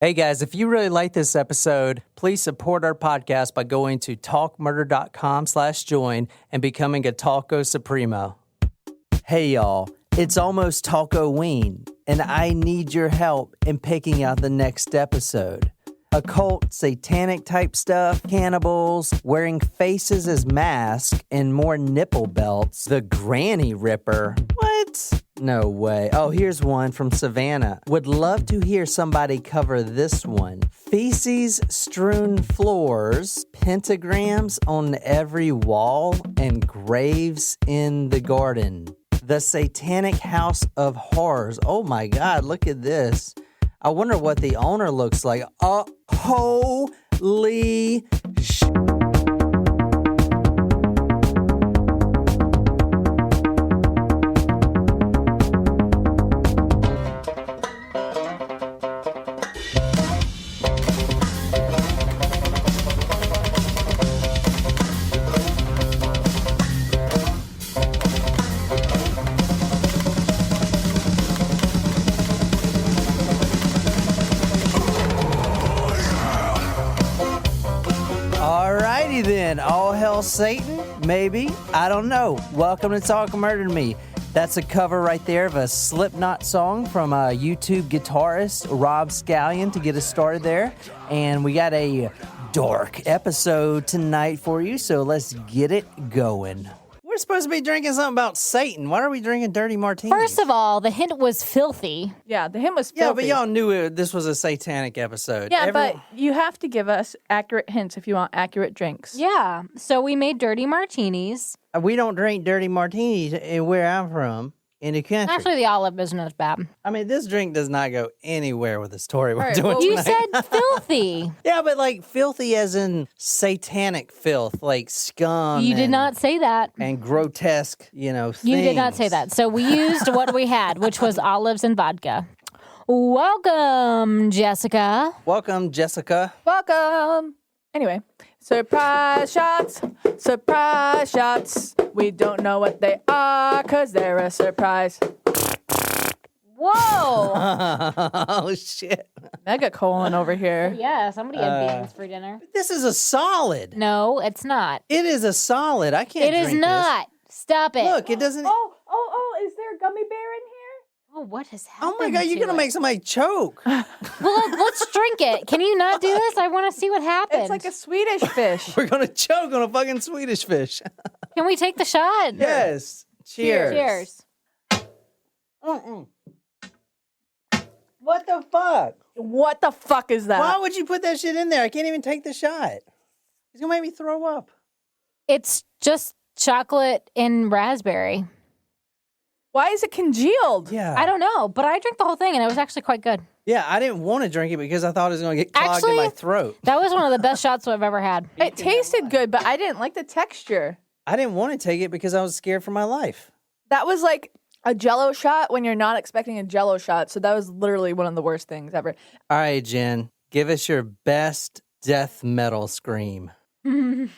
Hey guys, if you really like this episode, please support our podcast by going to talkmurder.com/join and becoming a Talko Supremo. Hey y'all, it's almost Talkoween, and I need your help in picking out the next episode. Occult, satanic type stuff, cannibals, wearing faces as masks, and more nipple belts. The Granny Ripper. What? No way. Oh, here's one from Savannah. Would love to hear somebody cover this one. Feces strewn floors, pentagrams on every wall, and graves in the garden. The Satanic House of Horrors. Oh my God, look at this. I wonder what the owner looks like. Holy sh... Then all hell Satan, maybe, I don't know. Welcome to Talk Murder to Me. That's a cover right there of a Slipknot song from YouTube guitarist Rob Scallion to get us started there. And we got a dark episode tonight for you, so let's get it going. We're supposed to be drinking something about Satan. Why are we drinking dirty martinis? First of all, the hint was filthy. Yeah, the hint was filthy. Yeah, but y'all knew this was a satanic episode. Yeah, but you have to give us accurate hints if you want accurate drinks. Yeah, so we made dirty martinis. We don't drink dirty martinis where I'm from in the country. Actually, the olive isn't as bad. I mean, this drink does not go anywhere with the story we're doing You tonight. said filthy. Yeah, but like filthy as in satanic filth, like scum. You did not say that. And grotesque, things. You did not say that. So we used what we had, which was olives and vodka. Welcome, Jessica. Welcome, Jessica. Welcome. Anyway, surprise shots, surprise shots. We don't know what they are because they're a surprise. Whoa. Oh, shit. Mega colon over here. Yeah, somebody had beans for dinner. This is a solid. No, it's not. It is a solid. I can't drink It is not. Stop it. Look, it doesn't... Oh, is there a gummy bear in here? Oh, what has happened? Oh my God, you're going to make somebody choke. Well, let's drink it. Can you not do this? I want to see what happens. It's like a Swedish fish. We're going to choke on a fucking Swedish fish. Can we take the shot? Yes. Cheers. Cheers. Mm-mm. What the fuck? What the fuck is that? Why would you put that shit in there? I can't even take the shot. It's going to make me throw up. It's just chocolate and raspberry. Why is it congealed? Yeah. I don't know, but I drank the whole thing, and it was actually quite good. Yeah, I didn't want to drink it because I thought it was going to get clogged in my throat. That was one of the best shots I've ever had. It tasted good, but I didn't like the texture. I didn't want to take it because I was scared for my life. That was like a Jell-O shot when you're not expecting a Jell-O shot. So that was literally one of the worst things ever. All right, Jen, give us your best death metal scream. Jen's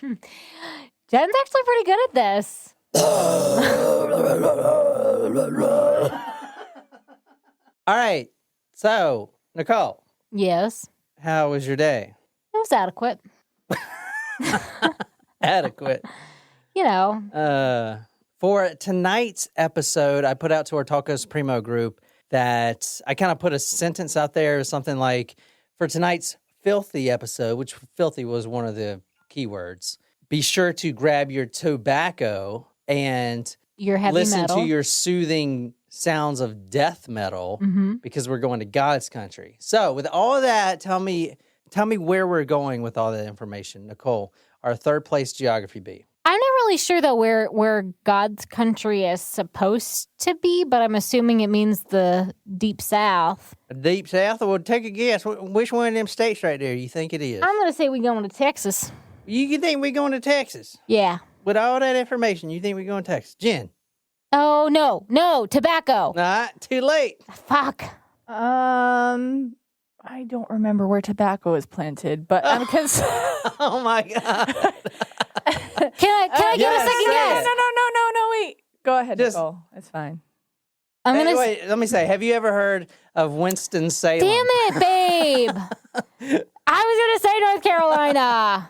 actually pretty good at this. All right, so, Nicole. Yes. How was your day? It was adequate. Adequate. For tonight's episode, I put out to our Talko Supremo group that I kind of put a sentence out there, something like, for tonight's filthy episode, which filthy was one of the keywords, be sure to grab your tobacco and your heavy listen metal. to your soothing sounds of death metal because we're going to God's country. So with all of that, tell me where we're going with all that information. Nicole, our third place geography bee. I'm not really sure, though, where God's country is supposed to be, but I'm assuming it means the Deep South. Deep South? Well, take a guess. Which one of them states right there you think it is? I'm going to say we're going to Texas. You think we're going to Texas? Yeah. With all that information, you think we're going to Texas? Jen? Oh, no, tobacco. Nah, too late. Fuck. I don't remember where tobacco is planted, but because oh my God. Can I get a second guess? No, wait. Go ahead, Just- Nicole. It's fine. I'm gonna. Wait, let me say, have you ever heard of Winston-Salem? Damn it, babe! I was gonna say North Carolina.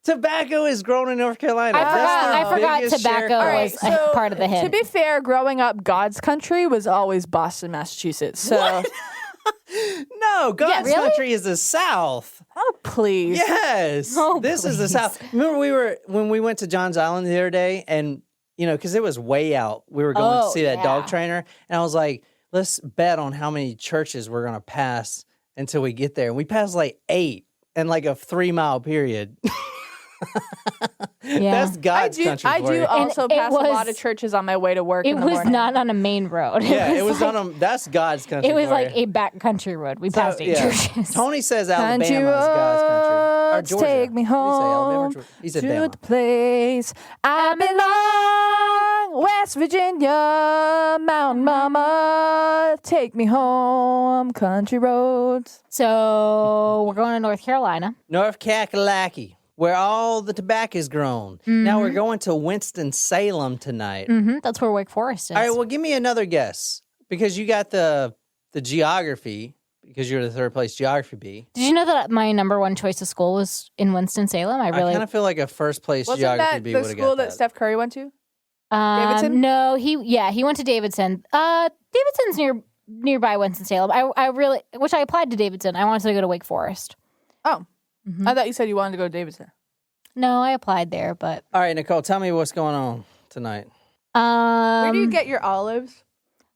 Tobacco is grown in North Carolina. I forgot biggest tobacco share- was a part of the hint. To be fair, growing up, God's country was always Boston, Massachusetts. So, No, God's really? country is the South. oh please, Yes. Oh, This is the please. South. Remember when we went to Johns Island the other day and, because it was way out. We were going to Oh, see that dog yeah. trainer. And I was like, let's bet on how many churches we're going to pass until we get there. And we passed like 8 in like a 3-mile period. Yeah. That's God's country I for do you. also And it pass a lot was- of churches on my way to work. It in the was morning. not on a main road. Yeah, it was like, on a, that's God's country. It was for like you. a backcountry road. We passed 8 Yeah. churches. Tony says Alabama Country is God's country. Or roads, Georgia. take me What did he say, Alabama or home Georgia? He said to Bama. the place I belong, West Virginia, Mountain Mama, take me home, country roads. So we're going to North Carolina. North Kakalaki, where all the tobacco is grown. Now we're going to Winston-Salem tonight. That's where Wake Forest is. All right, well, give me another guess because you got the geography because you're the third place geography bee. Did you know that my number one choice of school was in Winston-Salem? I I kind of feel like a first place Wasn't geography that bee the would have school got that that. Steph Curry went to? Davidson? No, he went to Davidson. Davidson's nearby Winston-Salem. Which I applied to Davidson. I wanted to go to Wake Forest. Oh, I thought you said you wanted to go to Davidson. No, I applied there, but All right, Nicole, tell me what's going on tonight. Where do you get your olives?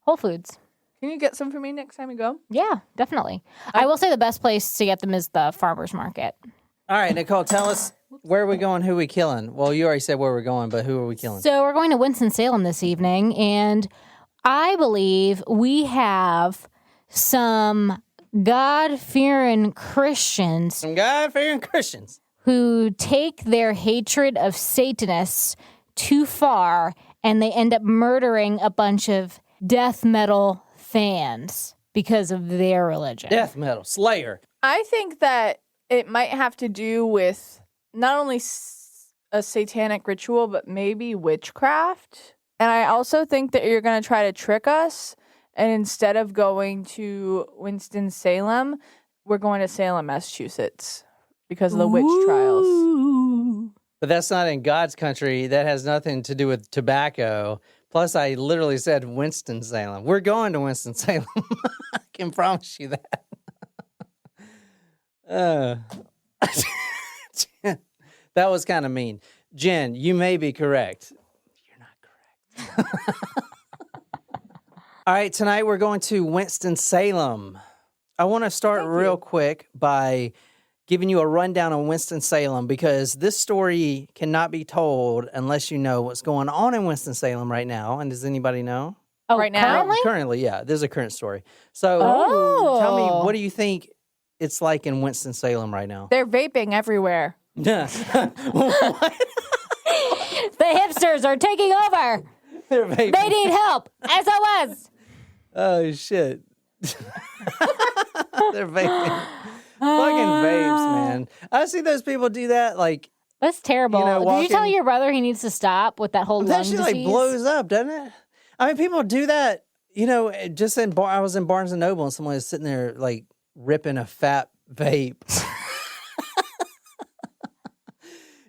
Whole Foods. Can you get some for me next time you go? Yeah, definitely. I will say the best place to get them is the farmer's market. All right, Nicole, tell us where are we going, who are we killing? Well, you already said where we're going, but who are we killing? So we're going to Winston-Salem this evening, and I believe we have some God-fearing Christians Some God-fearing Christians. who take their hatred of Satanists too far, and they end up murdering a bunch of death metal fans because of their religion. Death metal, Slayer. I think that it might have to do with not only a satanic ritual, but maybe witchcraft. And I also think that you're going to try to trick us. And instead of going to Winston-Salem, we're going to Salem, Massachusetts because of the witch trials. But that's not in God's country. That has nothing to do with tobacco. Plus, I literally said Winston-Salem. We're going to Winston-Salem. I can promise you that. That was kind of mean. Jen, you may be correct. You're not correct. All right, tonight we're going to Winston-Salem. I want to start real quick by giving you a rundown on Winston-Salem because this story cannot be told unless you know what's going on in Winston-Salem right now. And does anybody know? Oh, Right now? currently? Currently, yeah. There's a current story. So tell me, what do you think it's like in Winston-Salem right now? They're vaping everywhere. What? The hipsters are taking over. They're vaping. They need help. SOS. Oh, shit. They're vaping. Fucking vapes, man. I see those people do that, like, That's terrible. You know, Did you tell walking- your brother he needs to stop with that whole that lung shit, disease? like, blows up, doesn't it? I mean, people do that, just I was in Barnes & Noble and someone was sitting there, like, ripping a fat vape.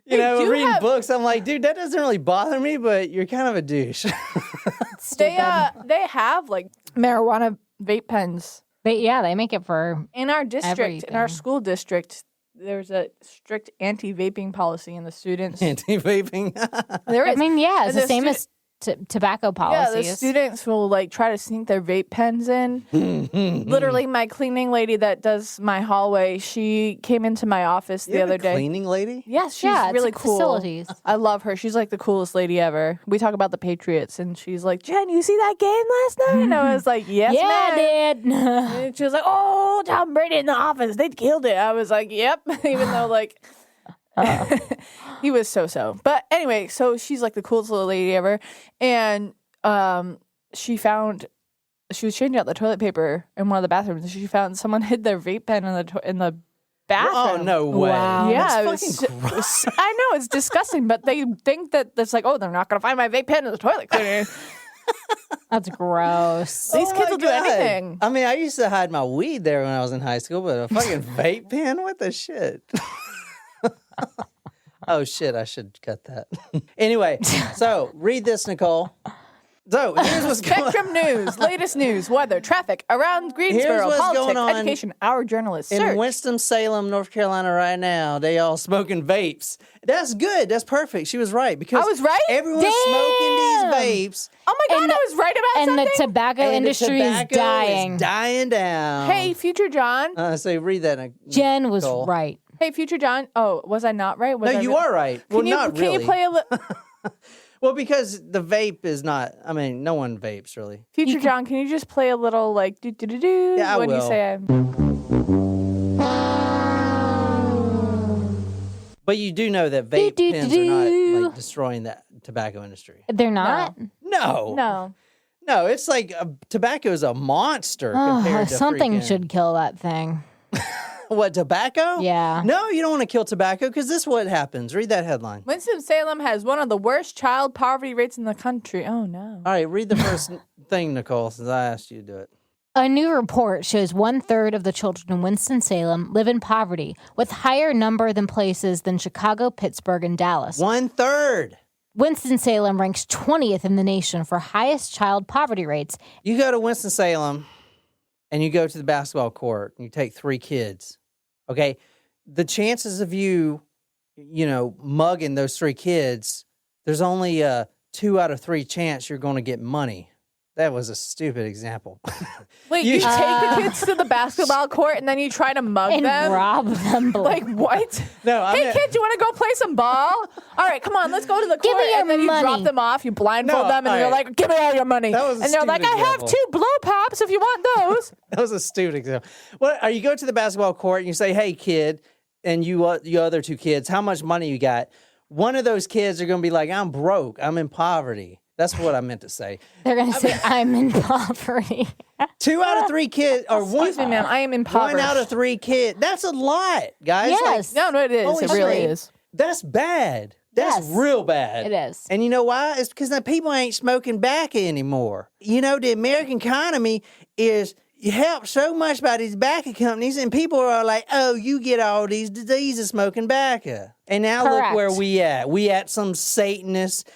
do reading have- books. I'm like, dude, that doesn't really bother me, but you're kind of a douche. They have like marijuana vape pens. They make it for In our district, in our Everything. school district, there's a strict anti-vaping policy in the students. Anti-vaping. There I is. mean, yeah, it's And the same as tobacco Yeah, policies. the students will like try to sneak their vape pens in. Literally, my cleaning lady that does my hallway, she came into my office the other day. Cleaning lady? Yes, she's Yeah, it's really like cool. facilities. I love her. She's like the coolest lady ever. We talk about the Patriots, and she's like, "Jen, you see that game last night?" And I was like, "Yes, yeah, ma'am." I did. And she was like, "Oh, Tom Brady in the office. They killed it." I was like, "Yep," even though like he was so. But anyway, so she's like the coolest little lady ever, and she was changing out the toilet paper in one of the bathrooms, and she found someone hid their vape pen in the bathroom. Oh, no way. Wow. Yeah, That's it fucking was, gross. I know it's disgusting, but they think that it's like, oh, they're not gonna find my vape pen in the toilet cleaner. That's gross. These kids my will do God. anything. I mean, I used to hide my weed there when I was in high school, but a fucking vape pen? What the shit? Oh, shit. I should cut that. Anyway, so read this, Nicole. So here's what's going on. Spectrum News, latest news, weather, traffic around Greensboro, what's politics, going on education, our journalists. In Search. Winston-Salem, North Carolina right now, they all smoking vapes. That's good. That's perfect. She was right. Because I was right? everyone's smoking these vapes. Oh my God, And I was right about And something. the tobacco and industry the is tobacco dying. is dying down. Hey, Future John. So read that. Jen was Nicole. right. Hey, Future John. Oh, was I not right? Was No, I you are right. Well, not Can really. you play a little? Well, because the vape is not, I mean, no one vapes really. Future John, can you just play a little like do do do do Yeah, I when you will. say But you do know that vape pens are not like destroying the tobacco industry. They're not? No. No, it's like tobacco is a monster Oh, compared to something freaking- should kill that thing. What, tobacco? Yeah. No, you don't want to kill tobacco because this is what happens. Read that headline. Winston-Salem has one of the worst child poverty rates in the country. Oh no. All right, read the first thing, Nicole, since I asked you to do it. A new report shows 1/3 of the children in Winston-Salem live in poverty, with higher number than places than Chicago, Pittsburgh, and Dallas. 1/3. Winston-Salem ranks 20th in the nation for highest child poverty rates. You go to Winston-Salem and you go to the basketball court and you take 3 kids. Okay, the chances of you mugging those 3 kids, there's only a 2 out of 3 chance you're going to get money. That was a stupid example. Wait, you take the kids to the basketball court and then you try to mug And them? rob them. Like what? No, I Hey mean, kids, you want to go play some ball? All right, come on, let's go to the Give court. me your And then you drop money. them off, you blindfold No, them, and all you're right. like, give me all your money. That was a And they're like, I stupid have example. 2 blow pops if you want those. that was a stupid example. Well, you go to the basketball court and you say, "Hey, kid," and you other 2 kids, how much money you got? One of those kids are going to be like, "I'm broke. I'm in poverty." That's what I meant to say. They're going to say, I'm in poverty. 2 out of 3 kids, or Excuse me, ma'am, I am one impoverished. out of 3 kids. That's a lot, guys. Yes. No, it is. Holy It really shit. is. That's bad. That's Yes. real bad. It is. And you know why? It's because the people ain't smoking tobacco anymore. You know, the American economy is helped so much by these tobacco companies, and people are like, "Oh, you get all these diseases smoking tobacco." And now Correct. look where we at. We at some Satanist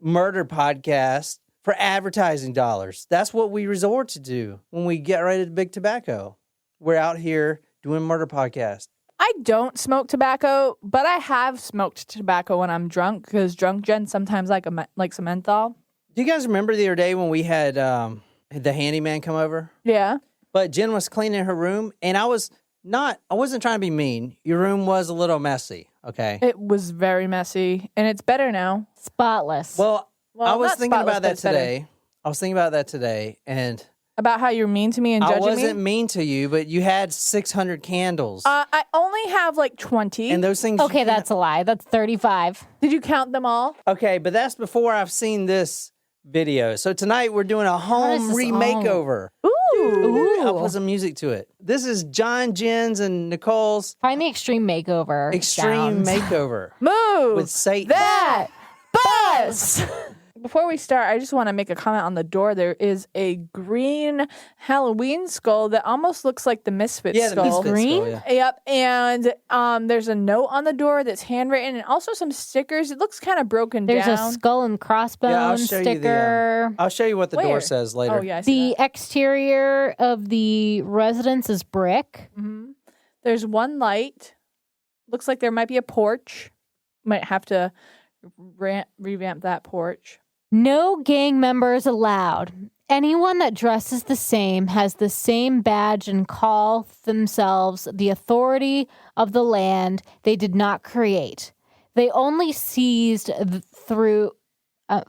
murder podcast for advertising dollars. That's what we resort to do when we get rid of the big tobacco. We're out here doing murder podcast. I don't smoke tobacco, but I have smoked tobacco when I'm drunk because drunk Jen sometimes likes some menthol. Do you guys remember the other day when we had the handyman come over? Yeah. But Jen was cleaning her room, and I wasn't trying to be mean. Your room was a little messy, okay? It was very messy, and it's better now. Spotless. Well, I was not thinking spotless, about but that it's better. today. I was thinking about that today, and About how you're mean to me and I judging wasn't me? mean to you, but you had 600 candles. I only have like 20. and those things... okay, that's a lie. That's 35. Did you count them all? Okay, but that's before I've seen this video. So tonight we're doing a does home this remakeover. Ooh. I'll put some music to it. This is John, Jen's, and Nicole's Find the extreme makeover. extreme sounds. makeover Move with Satan. that bus. Before we start, I just want to make a comment on the door. There is a green Halloween skull that almost looks like the Misfits Yeah, the skull. Misfits Green? skull, yeah. Yep, and there's a note on the door that's handwritten, and also some stickers. It looks kind of broken There's down. a skull and crossbone Yeah, I'll show you the, sticker. I'll show you what the door Where? says later. Oh yeah, I see The exterior of the residence is brick. that. Mhm. There's one light. Looks like there might be a porch. Might have to revamp that porch. No gang members allowed. Anyone that dresses the same has the same badge and call themselves the authority of the land they did not create. They only seized through,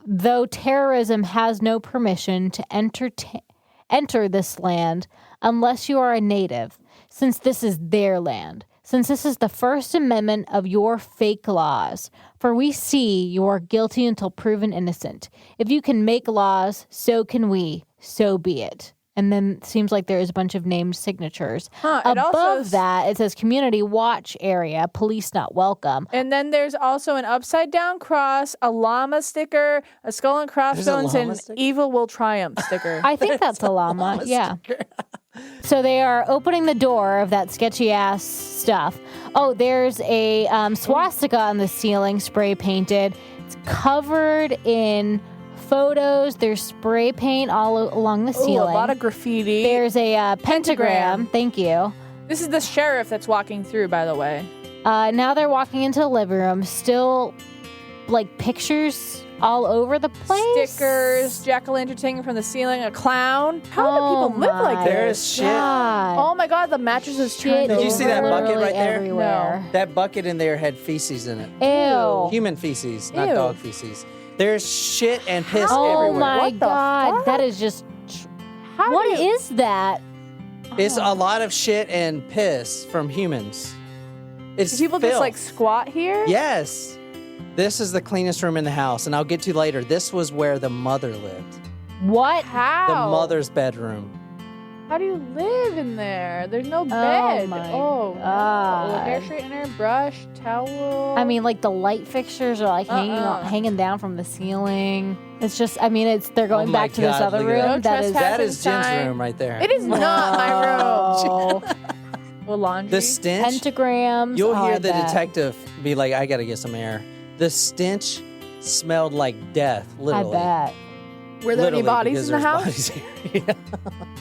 though terrorism has no permission to enter this land unless you are a native, since this is their land. Since this is the First Amendment of your fake laws, for we see you are guilty until proven innocent. If you can make laws, so can we. So be it. And then seems like there is a bunch of named signatures. It Above also that, it says community watch area, police not welcome. And then there's also an upside down cross, a llama sticker, a skull and crossbones, llama and sticker? evil will triumph sticker. I think that's a llama. Yeah. So they are opening the door of that sketchy ass stuff. Oh, there's a swastika on the ceiling, spray painted. It's covered in photos. There's spray paint all along the Ooh, ceiling. a lot of graffiti. There's a pentagram. Thank you. This is the sheriff that's walking through, by the way. Now they're walking into the living room. Still, like, pictures all over the place. Stickers, jack-o'-lantern hanging from the ceiling, a clown. How do people live like this? There's shit. Oh my god, the mattress is turned Shit Did you see that over bucket right there? everywhere. That bucket in there had feces in it. Ew. Human feces, not Ew. dog feces. There's shit and piss Oh everywhere. my What the god, fuck? that is just. How What do you- is that? It's a lot of shit and piss from humans. It's Do people just filth. like squat here? Yes. This is the cleanest room in the house, and I'll get to later. This was where the mother lived. What? How? The mother's bedroom. How do you live in there? There's no bed. my No. God. Hair straightener, brush, towel. I mean, like the light fixtures are like hanging down from the ceiling. It's just, I mean, they're going Oh my back to this God, other look at room. that. No That is Jen's inside. room right there. it is not my room. No. Well, laundry. The stench. Pentagrams. You'll oh, hear I the bet. detective be like, I gotta get some air. The stench smelled like death, I literally. bet. Were there any Literally, bodies because in the there's house? bodies here. Yeah.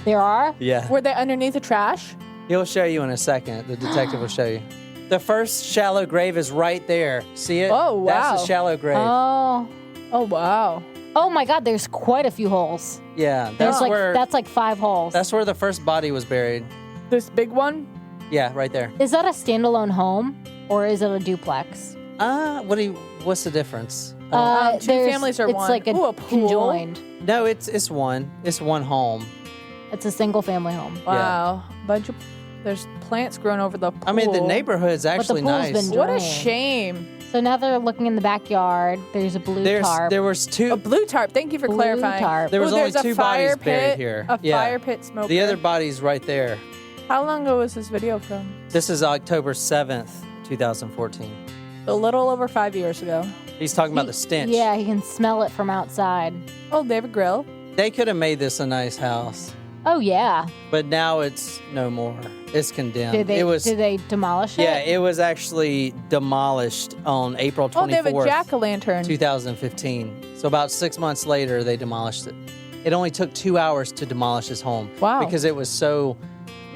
There are? Yeah. Were they underneath the trash? He'll show you in a second. The detective will show you. The first shallow grave is right there. See it? Oh, wow. That's a shallow grave. Oh. Oh wow. Oh my god, there's quite a few holes. Yeah, There's that's that's like 5 holes. that's where the first body was buried. This big one? Yeah, right there. Is that a standalone home or is it a duplex? What's the difference? Two there's- families are it's one. like a Ooh, a pool? conjoined. No, it's one. It's one home. It's a single family home. Wow. Bunch of there's plants growing over the pool. I mean, the neighborhood's actually pool's nice. been What a drained. shame. So now they're looking in the backyard. There's a blue tarp. There was two. A blue tarp. Thank you for Blue clarifying. tarp. There was Ooh, only there's a 2 fire bodies buried pit, here. A Yeah. fire pit smoker. The other body's right there. How long ago was this video from? This is October 7th, 2014. A little over 5 years ago. He's talking about the stench. Yeah, he can smell it from outside. Oh, they have a grill. They could have made this a nice house, Oh yeah. but now it's no more. It's condemned. Did they? It was. Did they demolish it? Yeah, it was actually demolished on April 24th. Oh, they have a jack-o'-lantern. 2015. So about 6 months later, they demolished it. It only took 2 hours to demolish his home. Wow. Because it was so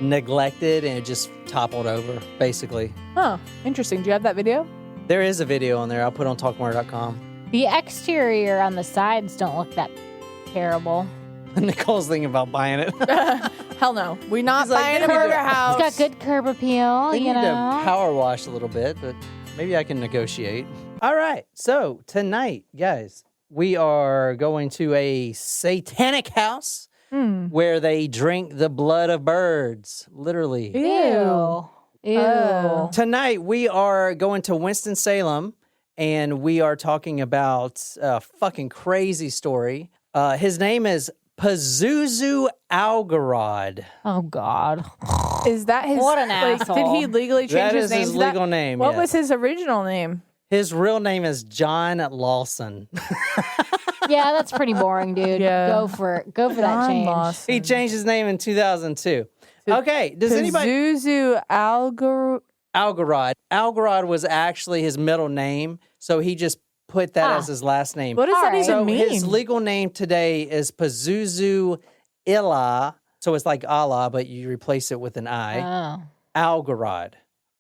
neglected and it just toppled over, basically. Huh. Interesting. Do you have that video? There is a video on there. I'll put on talkmore.com. The exterior on the sides don't look that terrible. Nicole's thinking about buying it. Hell no. We're not He's like, buying a "Give me murder the- house. It's got good curb appeal, We you need to know. power wash a little bit, but maybe I can negotiate. All right. So tonight, guys, we are going to a satanic house where they drink the blood of birds, literally. Ew. Ew. Oh. Tonight, we are going to Winston-Salem, and we are talking about a fucking crazy story. His name is Pazuzu Algarad. Oh God. Is that his? What an Did asshole. he legally change That his is name? his to that? legal name, What yes. was his original name? His real name is John Lawson. Yeah, that's pretty boring, dude. Yeah. Go for it. Go for that change. He changed his name in 2002. Okay, does anybody... Pazuzu Algarad. Algarad was actually his middle name, so he just put that as his last name. What does that Alright. even So mean? his legal name today is Pazuzu Illa. So it's like Allah, but you replace it with an I. Oh. Algarad.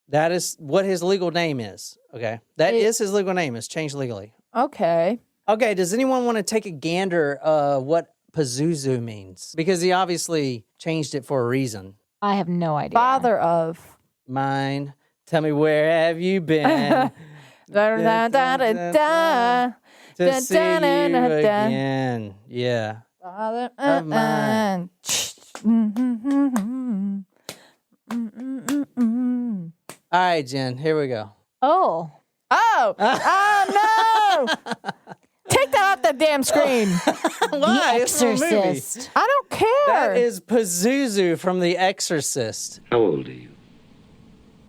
That is what his legal name is. Okay. That is his legal name. It's changed legally. Okay. Okay. Does anyone want to take a gander what Pazuzu means? Because he obviously changed it for a reason. I have no idea. Father of. Mine. Tell me, where have you been? Da, da, da, da, da. To Da, see da, da, you da, da. again. Yeah. Father Of mine. All right, Jen. Here we go. Oh. Oh! Oh no! Take that off the goddamn screen. Why? The It's a movie. Exorcist. I don't care. That is Pazuzu from The Exorcist. How old are you?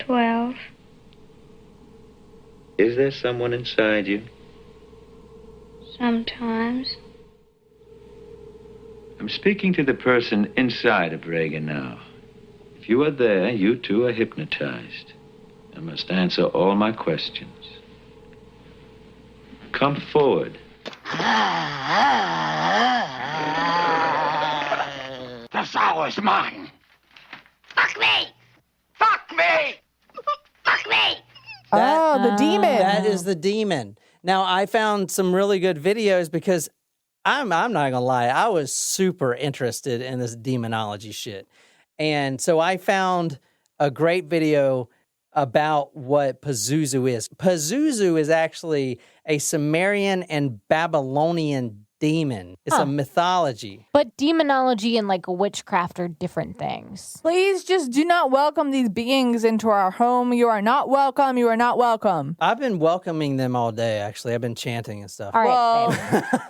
12. Is there someone inside you? Sometimes. I'm speaking to the person inside of Reagan now. If you are there, you too are hypnotized. I must answer all my questions. Come forward. The soul is mine. Fuck me! Fuck me! Fuck me! Oh, the demon. That is the demon. Now, I found some really good videos because I'm not gonna lie, I was super interested in this demonology shit. And so I found a great video about what Pazuzu is. Pazuzu is actually a Sumerian and Babylonian demon. It's a mythology. But demonology and like witchcraft are different things. Please just do not welcome these beings into our home. You are not welcome. You are not welcome. I've been welcoming them all day, actually. I've been chanting and stuff. All right, Well,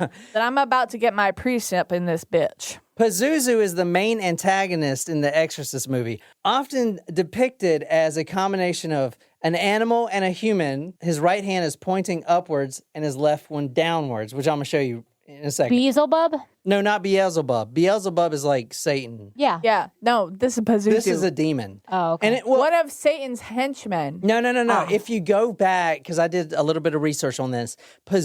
babe. then I'm about to get my precept in this bitch. Pazuzu is the main antagonist in the Exorcist movie, often depicted as a combination of an animal and a human. His right hand is pointing upwards and his left one downwards, which I'm going to show you in a second. Beelzebub? No, not Beelzebub. Beelzebub is like Satan. Yeah. Yeah, no, this is Pazuzu. This is a demon. Oh, okay. And it, well, one of Satan's henchmen. no. If you go back, because I did a little bit of research on this,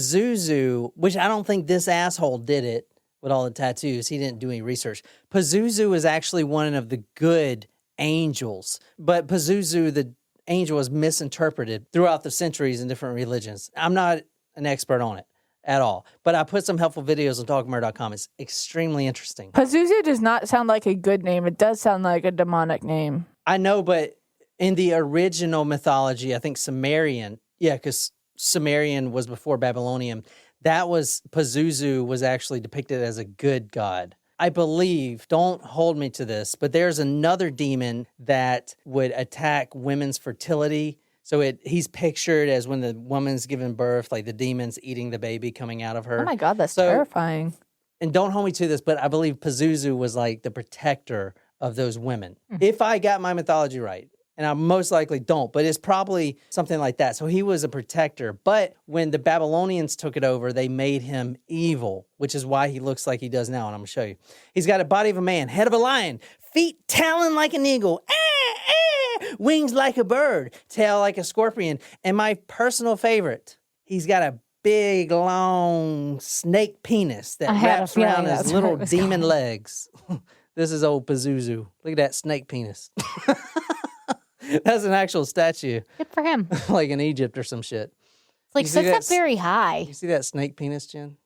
Pazuzu, which I don't think this asshole did it with all the tattoos. He didn't do any research. Pazuzu is actually one of the good angels, but Pazuzu, the angel, was misinterpreted throughout the centuries in different religions. I'm not an expert on it at all, but I put some helpful videos on talkmurder.com. It's extremely interesting. Pazuzu does not sound like a good name. It does sound like a demonic name. I know, but in the original mythology, I think Sumerian, because Sumerian was before Babylonian, that was, Pazuzu was actually depicted as a good god. I believe, don't hold me to this, but there's another demon that would attack women's fertility. So he's pictured as when the woman's giving birth, like the demon's eating the baby coming out of her. Oh my God, that's So- terrifying. And don't hold me to this, but I believe Pazuzu was like the protector of those women. If I got my mythology right, and I most likely don't, but it's probably something like that. So he was a protector. But when the Babylonians took it over, they made him evil, which is why he looks like he does now. And I'm going to show you. He's got a body of a man, head of a lion, feet talon like an eagle, wings like a bird, tail like a scorpion. And my personal favorite, he's got a big, long snake penis that I had a wraps feeling around that's his where little it was demon going. legs. This is old Pazuzu. Look at that snake penis. That's an actual statue, Good for him. like in Egypt or some shit. It's like You see sits up that- very high. You see that snake penis, Jen?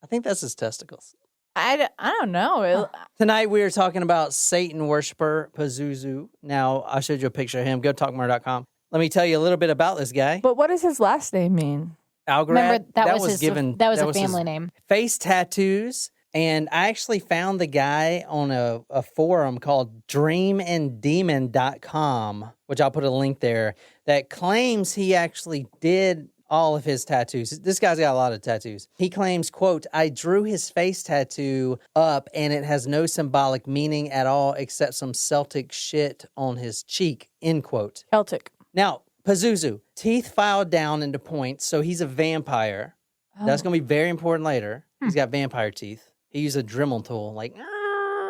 I think that's his testicles. I don't know. Tonight we are talking about Satan worshiper Pazuzu. Now, I showed you a picture of him. Go to talkmurder.com. Let me tell you a little bit about this guy. But what does his last name mean? Algarad. Remember, that was his, given. that was a his family name. Face tattoos. And I actually found the guy on a forum called dreamanddemon.com, which I'll put a link there, that claims he actually did all of his tattoos. This guy's got a lot of tattoos. He claims, quote, I drew his face tattoo up and it has no symbolic meaning at all except some Celtic shit on his cheek, end quote. Celtic. Now, Pazuzu, teeth filed down into points, so he's a vampire. That's going to be very important later. He's got vampire teeth. He used a Dremel tool, like,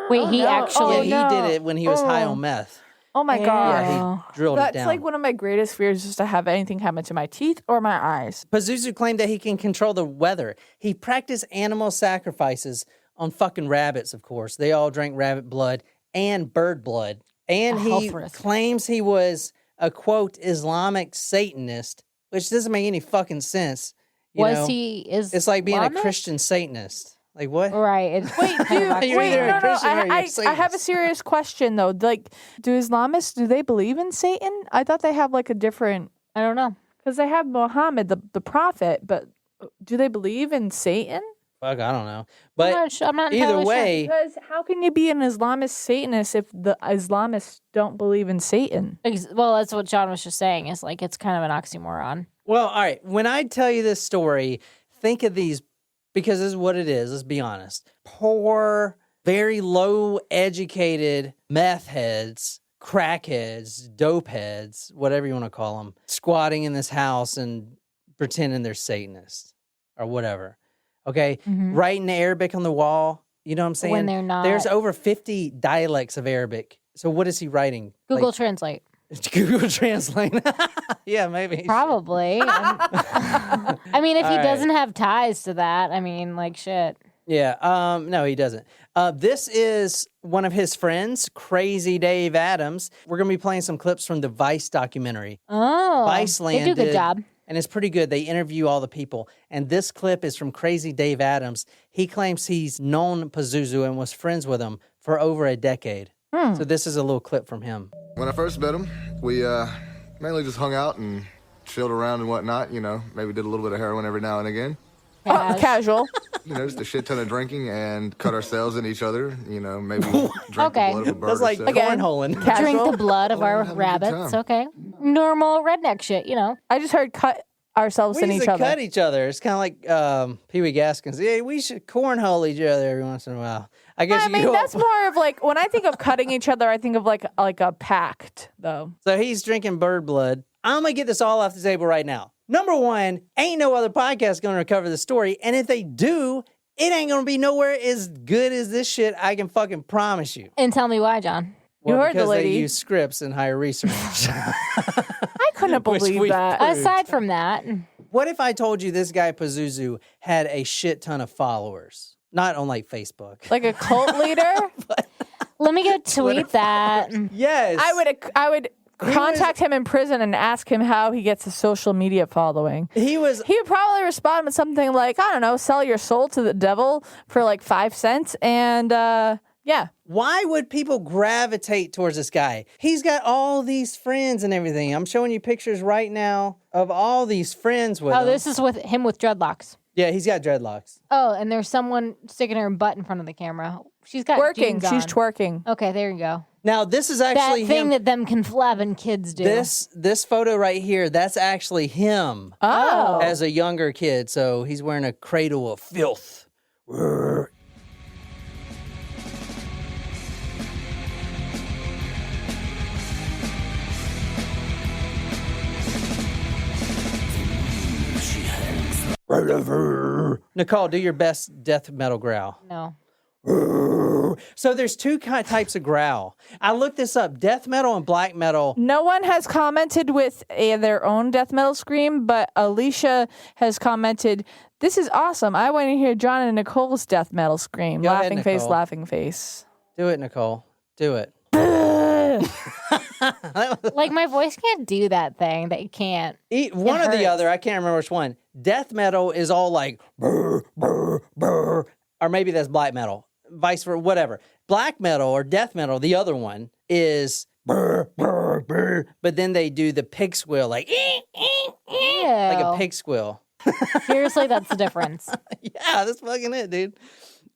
Wait, he no. actually. yeah, he no. did it when he was high Oh. on meth. Oh my God. Yeah, he drilled it That's down. like one of my greatest fears is to have anything happen to my teeth or my eyes. Pazuzu claimed that he can control the weather. He practiced animal sacrifices on fucking rabbits, of course. They all drank rabbit blood and bird blood. And A he health risk. claims he was a, quote, Islamic Satanist, which doesn't make any fucking sense. You know? It's like being a Christian Satanist. Like what? Right. Wait, dude, You're wait, either a no. Christian or you're a I have a Satanist. serious question though. Like, do Islamists, do they believe in Satan? I thought they have like a different, I don't know. because they have Muhammad, the prophet, but do they believe in Satan? Fuck, I don't know. But I'm not either entirely sure. way, Because how can you be an Islamist Satanist if the Islamists don't believe in Satan? Well, that's what John was just saying. It's like it's kind of an oxymoron. well, all right. When I tell you this story, think of these because this is what it is. Let's be honest. Poor, very low-educated meth heads, crackheads, dope heads, whatever you want to call them, squatting in this house and pretending they're Satanists or whatever. Okay? Writing Arabic on the wall. You know what I'm saying? When they're not. There's over 50 dialects of Arabic. So what is he writing? Google Translate. Google Translate. Yeah, maybe. Probably. I mean, if he doesn't have ties to that, I mean, like, shit. Yeah, no, he doesn't. This is one of his friends, Crazy Dave Adams. We're going to be playing some clips from the Vice documentary. Oh, Vice they do a good landed, job. And it's pretty good. They interview all the people. And this clip is from Crazy Dave Adams. He claims he's known Pazuzu and was friends with him for over a decade. So this is a little clip from him. When I first met him, we mainly just hung out and chilled around and whatnot. You know, maybe did a little bit of heroin every now and again. Casual. You know, just a shit ton of drinking and cut ourselves in each other. You know, maybe drink the blood of a bird. That's like or so. cornholing. Casual. Drink the blood of our having a good rabbits. time. Okay. Normal redneck shit, you know. I just heard cut ourselves We in used each to other. cut each other. It's kind of like Pee Wee Gaskins. Yeah, we should cornhole each other every once in a while. I guess I you mean, go that's more of like, when I think of cutting each other, I think of like a pact, though. So he's drinking bird blood. I'm going to get this all off the table right now. Number one, ain't no other podcast going to recover the story. And if they do, it ain't going to be nowhere as good as this shit, I can fucking promise you. And tell me why, John. You heard the because lady. they use scripts and hire research. I couldn't Which believe we- that. Aside from that, What if I told you this guy Pazuzu had a shit ton of followers? Not on like Facebook. Like a cult leader? let me go tweet that. Yes. I would contact him in prison and ask him how he gets a social media following. He was He would probably respond with something like, I don't know, sell your soul to the devil for like 5 cents. And yeah. Why would people gravitate towards this guy? He's got all these friends and everything. I'm showing you pictures right now of all these friends with him. Oh, this is with him with dreadlocks. Yeah, he's got dreadlocks. Oh, and there's someone sticking her butt in front of the camera. She's got Twerking. jeans She's on. twerking. Okay, there you go. Now, this is That actually thing him. that them conflabbing kids do. This photo right here, that's actually him Oh. as a younger kid. So he's wearing a cradle of filth. Nicole, do your best death metal growl. No. So there's two types of growl. I looked this up. Death metal and black metal. No one has commented with their own death metal scream, but Alicia has commented, "This is awesome. I want to hear John and Nicole's death metal scream." Go ahead, Laughing face, Nicole. laughing face. Do it, Nicole. Do it. Like, my voice can't do that thing. That it can't. One or the hurts. other. I can't remember which one. Death metal is all like brr, brr, brr. Or maybe that's black metal. Vice versa, whatever. Black metal or death metal, the other one, is brr, brr, brr. But then they do the pig squeal, like like a pig squeal. Seriously, that's the difference. Yeah, that's fucking it, dude.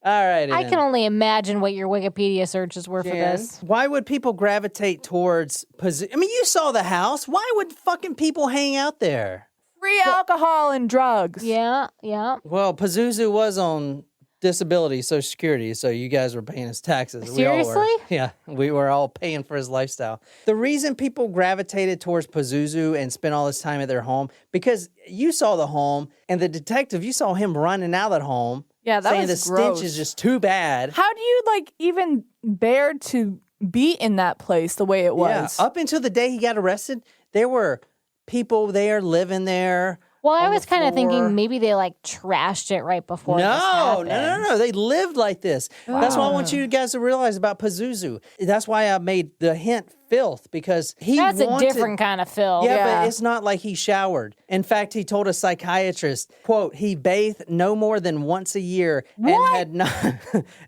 All right. I can only imagine what your Wikipedia searches were for this. Why would people gravitate towards I mean, you saw the house. Why would fucking people hang out there? Free alcohol and drugs. Yeah, yeah. Well, Pazuzu was on disability, Social Security, so you guys were paying his taxes. Seriously? We all were. Yeah, we were all paying for his lifestyle. The reason people gravitated towards Pazuzu and spent all this time at their home, because you saw the home, and the detective, you saw him running out of that home. Yeah, that saying was the gross. stench is just too bad. How do you like even bear to be in that place the way it was? Yeah, up until the day he got arrested, there were people there living there. Well, I on the was kind of floor. thinking maybe they like trashed it right before. this happened. No. They lived like this. That's what I want you guys to realize about Pazuzu. That's why I made the hint filth, because he That's a wanted, different kind of film. Yeah, but it's not like he showered. In fact, he told a psychiatrist, quote, he bathed no more than once a year and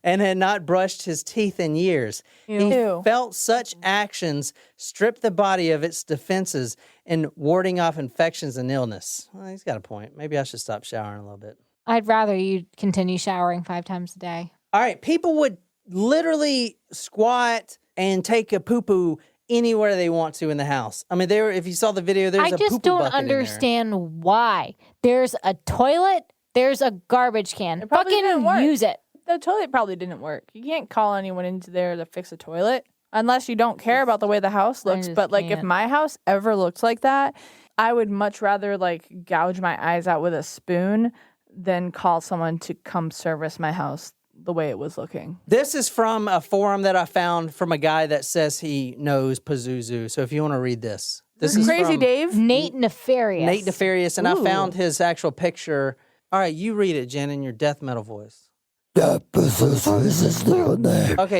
had not brushed his teeth in years. He felt such actions strip the body of its defenses in warding off infections and illness. Well, he's got a point. Maybe I should stop showering a little bit. I'd rather you continue showering 5 times a day. All right, people would literally squat and take a poo-poo anywhere they want to in the house. I mean, if you saw the video, there's a poo-poo I just don't bucket in there. understand why. There's a toilet There's a garbage can. It probably didn't work. Fucking use it. The toilet probably didn't work. You can't call anyone into there to fix a toilet unless you don't care about the way the house looks. But like if my house ever looked like that, I would much rather like gouge my eyes out with a spoon than call someone to come service my house the way it was looking. This is from a forum that I found from a guy that says he knows Pazuzu. So if you want to read this. This is crazy, from Dave. Nate Nefarious. Nate Nefarious, and I found his actual picture. All right, you read it, Jen, in your death metal voice. Okay,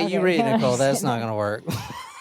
you read it, Nicole. That's not going to work.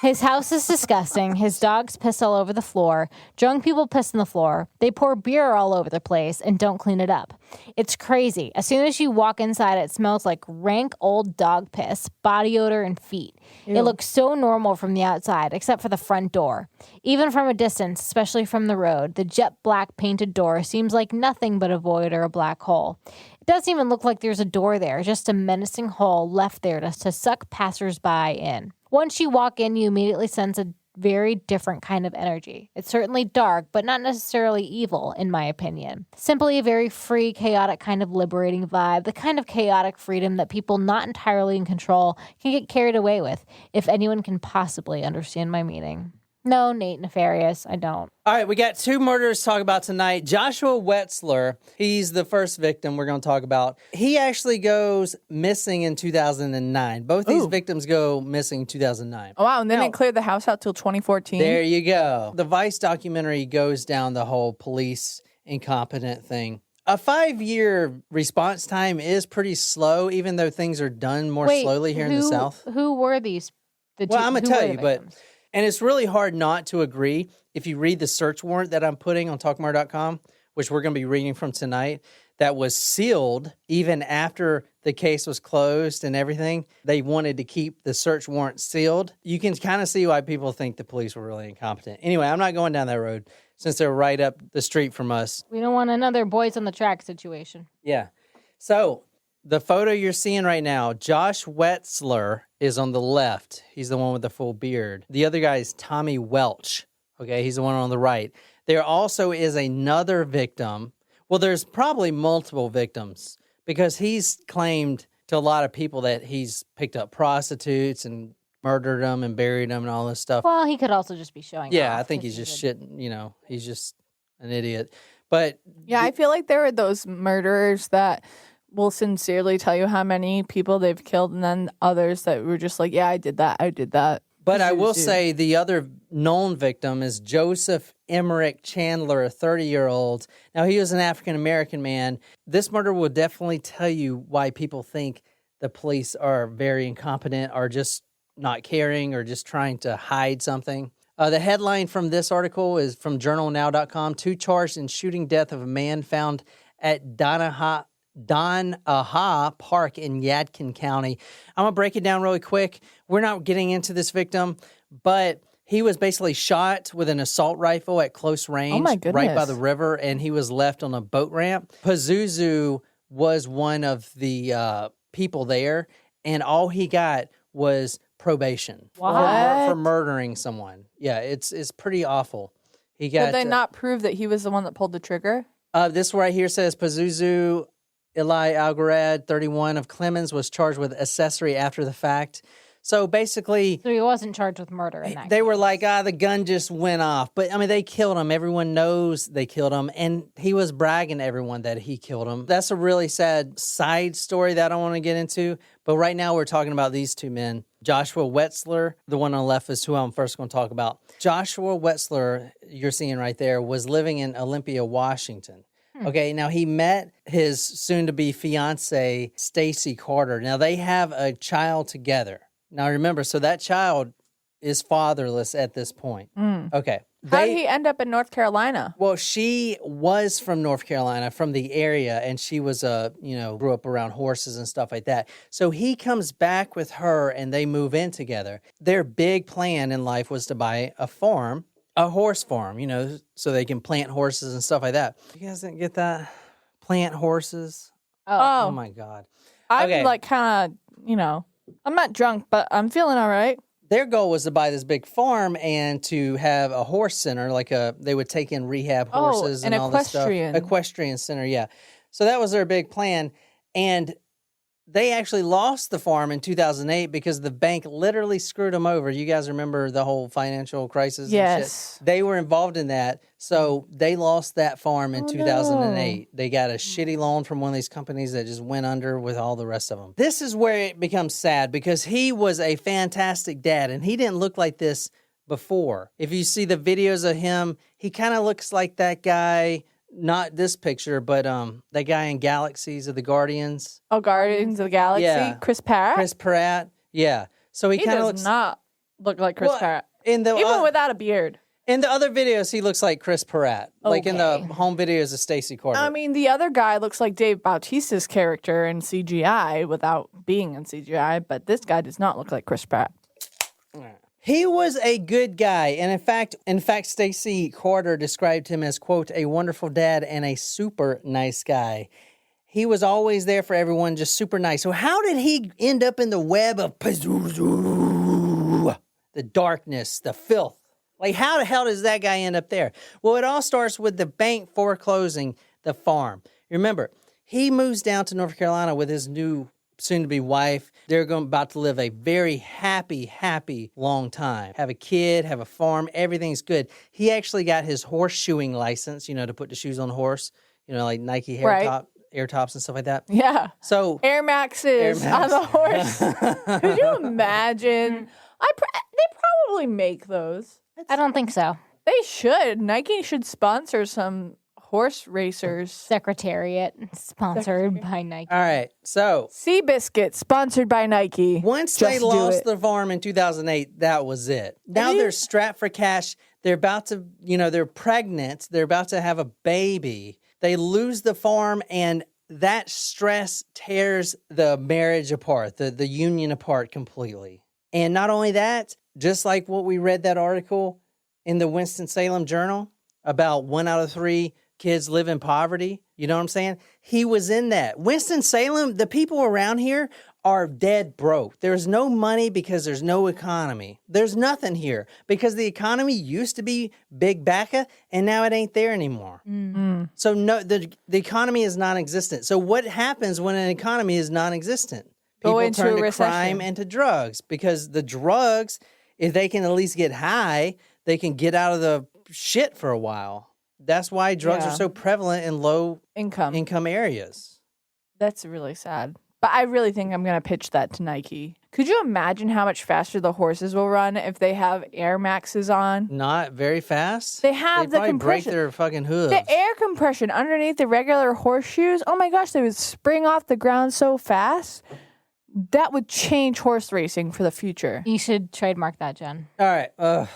His house is disgusting. His dogs piss all over the floor. Drunk people piss on the floor. They pour beer all over the place and don't clean it up. It's crazy. As soon as you walk inside, it smells like rank old dog piss, body odor, and feet. Ew. It looks so normal from the outside, except for the front door. Even from a distance, especially from the road, the jet black painted door seems like nothing but a void or a black hole. It doesn't even look like there's a door there, just a menacing hole left there to suck passersby in. Once you walk in, you immediately sense a very different kind of energy. It's certainly dark, but not necessarily evil, in my opinion. Simply a very free, chaotic kind of liberating vibe, the kind of chaotic freedom that people not entirely in control can get carried away with, if anyone can possibly understand my meaning. No, Nate Nefarious, I don't. All right, we got 2 murders to talk about tonight. Joshua Wetzler, he's the first victim we're going to talk about. He actually goes missing in 2009. Both these victims go missing in 2009. Oh, wow, and then it cleared the house out till 2014. There you go. The Vice documentary goes down the whole police incompetent thing. A 5-year response time is pretty slow, even though things are done more slowly here in the South. Who were these? I'm going to tell you, but... And it's really hard not to agree if you read the search warrant that I'm putting on talkmurder.com, which we're going to be reading from tonight, that was sealed even after the case was closed and everything. They wanted to keep the search warrant sealed. You can kind of see why people think the police were really incompetent. Anyway, I'm not going down that road since they're right up the street from us. We don't want another boys on the track situation. Yeah. So... the photo you're seeing right now, Josh Wetzler is on the left. He's the one with the full beard. The other guy is Tommy Welch. Okay, he's the one on the right. There also is another victim. Well, there's probably multiple victims because he's claimed to a lot of people that he's picked up prostitutes and murdered them and buried them and all this stuff. Well, he could also just be showing Yeah, off I think he's just shitting, he's just an idiot. But yeah, I feel like there are those murderers that will sincerely tell you how many people they've killed, and then others that were just like, yeah, I did that. But I will say the other known victim is Joseph Emmerich Chandler, a 30-year-old. Now, he was an African-American man. This murder will definitely tell you why people think the police are very incompetent or just not caring or just trying to hide something. The headline from this article is from journalnow.com. 2 charged in shooting death of a man found at Donaha Park in Yadkin County. I'm going to break it down really quick. We're not getting into this victim, but he was basically shot with an assault rifle at close range right by the river, and he was left on a boat ramp. Pazuzu was one of the people there, and all he got was probation for murdering someone. Yeah, it's pretty awful. Did they not prove that he was the one that pulled the trigger? This right here says Pazuzu Algarad, 31, of Clemens, was charged with accessory after the fact. So basically... So he wasn't charged with murder in that They were like, the gun just went off. But, I mean, they killed him. Everyone knows they killed him. And he was bragging to everyone that he killed him. That's a really sad side story that I don't want to get into. But right now we're talking about these 2 men. Joshua Wetzler, the one on the left, is who I'm first going to talk about. Joshua Wetzler, you're seeing right there, was living in Olympia, Washington. Okay, now he met his soon-to-be fiancée, Stacy Carter. Now, they have a child together. Now, remember, so that child is fatherless at this point. Okay. How did he end up in North Carolina? Well, she was from North Carolina, from the area, and she was, grew up around horses and stuff like that. So he comes back with her, and they move in together. Their big plan in life was to buy a farm. A horse farm, so they can plant horses and stuff like that. You guys didn't get that? Plant horses? Oh my God. I'm like kind of, I'm not drunk, but I'm feeling all right. Their goal was to buy this big farm and to have a horse center, they would take in rehab horses and all this stuff. Equestrian center, yeah. So that was their big plan. And they actually lost the farm in 2008 because the bank literally screwed them over. You guys remember the whole financial crisis? Yes. And shit? They were involved in that. So they lost that farm in 2008. They got a shitty loan from one of these companies that just went under with all the rest of them. This is where it becomes sad because he was a fantastic dad and he didn't look like this before. If you see the videos of him, he kind of looks like that guy. Not this picture, but that guy in Galaxies of the Guardians. Oh, Guardians of the Galaxy? Yeah. Chris Pratt? Chris Pratt. Yeah. So he kind of does looks not look like Chris Pratt. Even without a beard. in the other videos, he looks like Chris Pratt. Like in the Okay. home videos of Stacey Corbett. I mean, the other guy looks like Dave Bautista's character in CGI without being in CGI, but this guy does not look like Chris Pratt. He was a good guy, and in fact, Stacey Carter described him as, quote, a wonderful dad and a super nice guy. He was always there for everyone, just super nice. So how did he end up in the web of Pazuzu? The darkness, the filth. Like, how the hell does that guy end up there? Well, it all starts with the bank foreclosing the farm. Remember, he moves down to North Carolina with his new soon-to-be wife. They're about to live a very happy long time. Have a kid, have a farm, everything's good. He actually got his horseshoeing license, to put the shoes on the horse, like Nike air tops and stuff like that. Yeah. So Air Maxes on the horse. Could you imagine? They probably make those. I don't think so. They should. Nike should sponsor some horse racers. Secretariat, sponsored by Nike. all right, so Seabiscuit, sponsored by Nike. once Just they do lost it. the farm in 2008, that was it. Now they're strapped for cash. They're about to, they're pregnant. They're about to have a baby. They lose the farm, and that stress tears the marriage apart, the union apart completely. And not only that, just like what we read that article in the Winston-Salem Journal about 1 out of 3 kids live in poverty. You know what I'm saying? He was in that. Winston-Salem, the people around here are dead broke. There's no money because there's no economy. There's nothing here because the economy used to be big bacca and now it ain't there anymore. Mm-hmm. So no, the economy is non-existent. So what happens when an economy is non-existent? People into turn a to recession. crime and to drugs because the drugs, if they can at least get high, they can get out of the shit for a while. That's why drugs are so prevalent in low income areas. That's really sad. But I really think I'm going to pitch that to Nike. Could you imagine how much faster the horses will run if they have Air Maxes on? Not very fast. They have the probably break compression. their fucking hooves. The air compression underneath the regular horseshoes, oh my gosh, they would spring off the ground so fast. That would change horse racing for the future. You should trademark that, Jen. All right.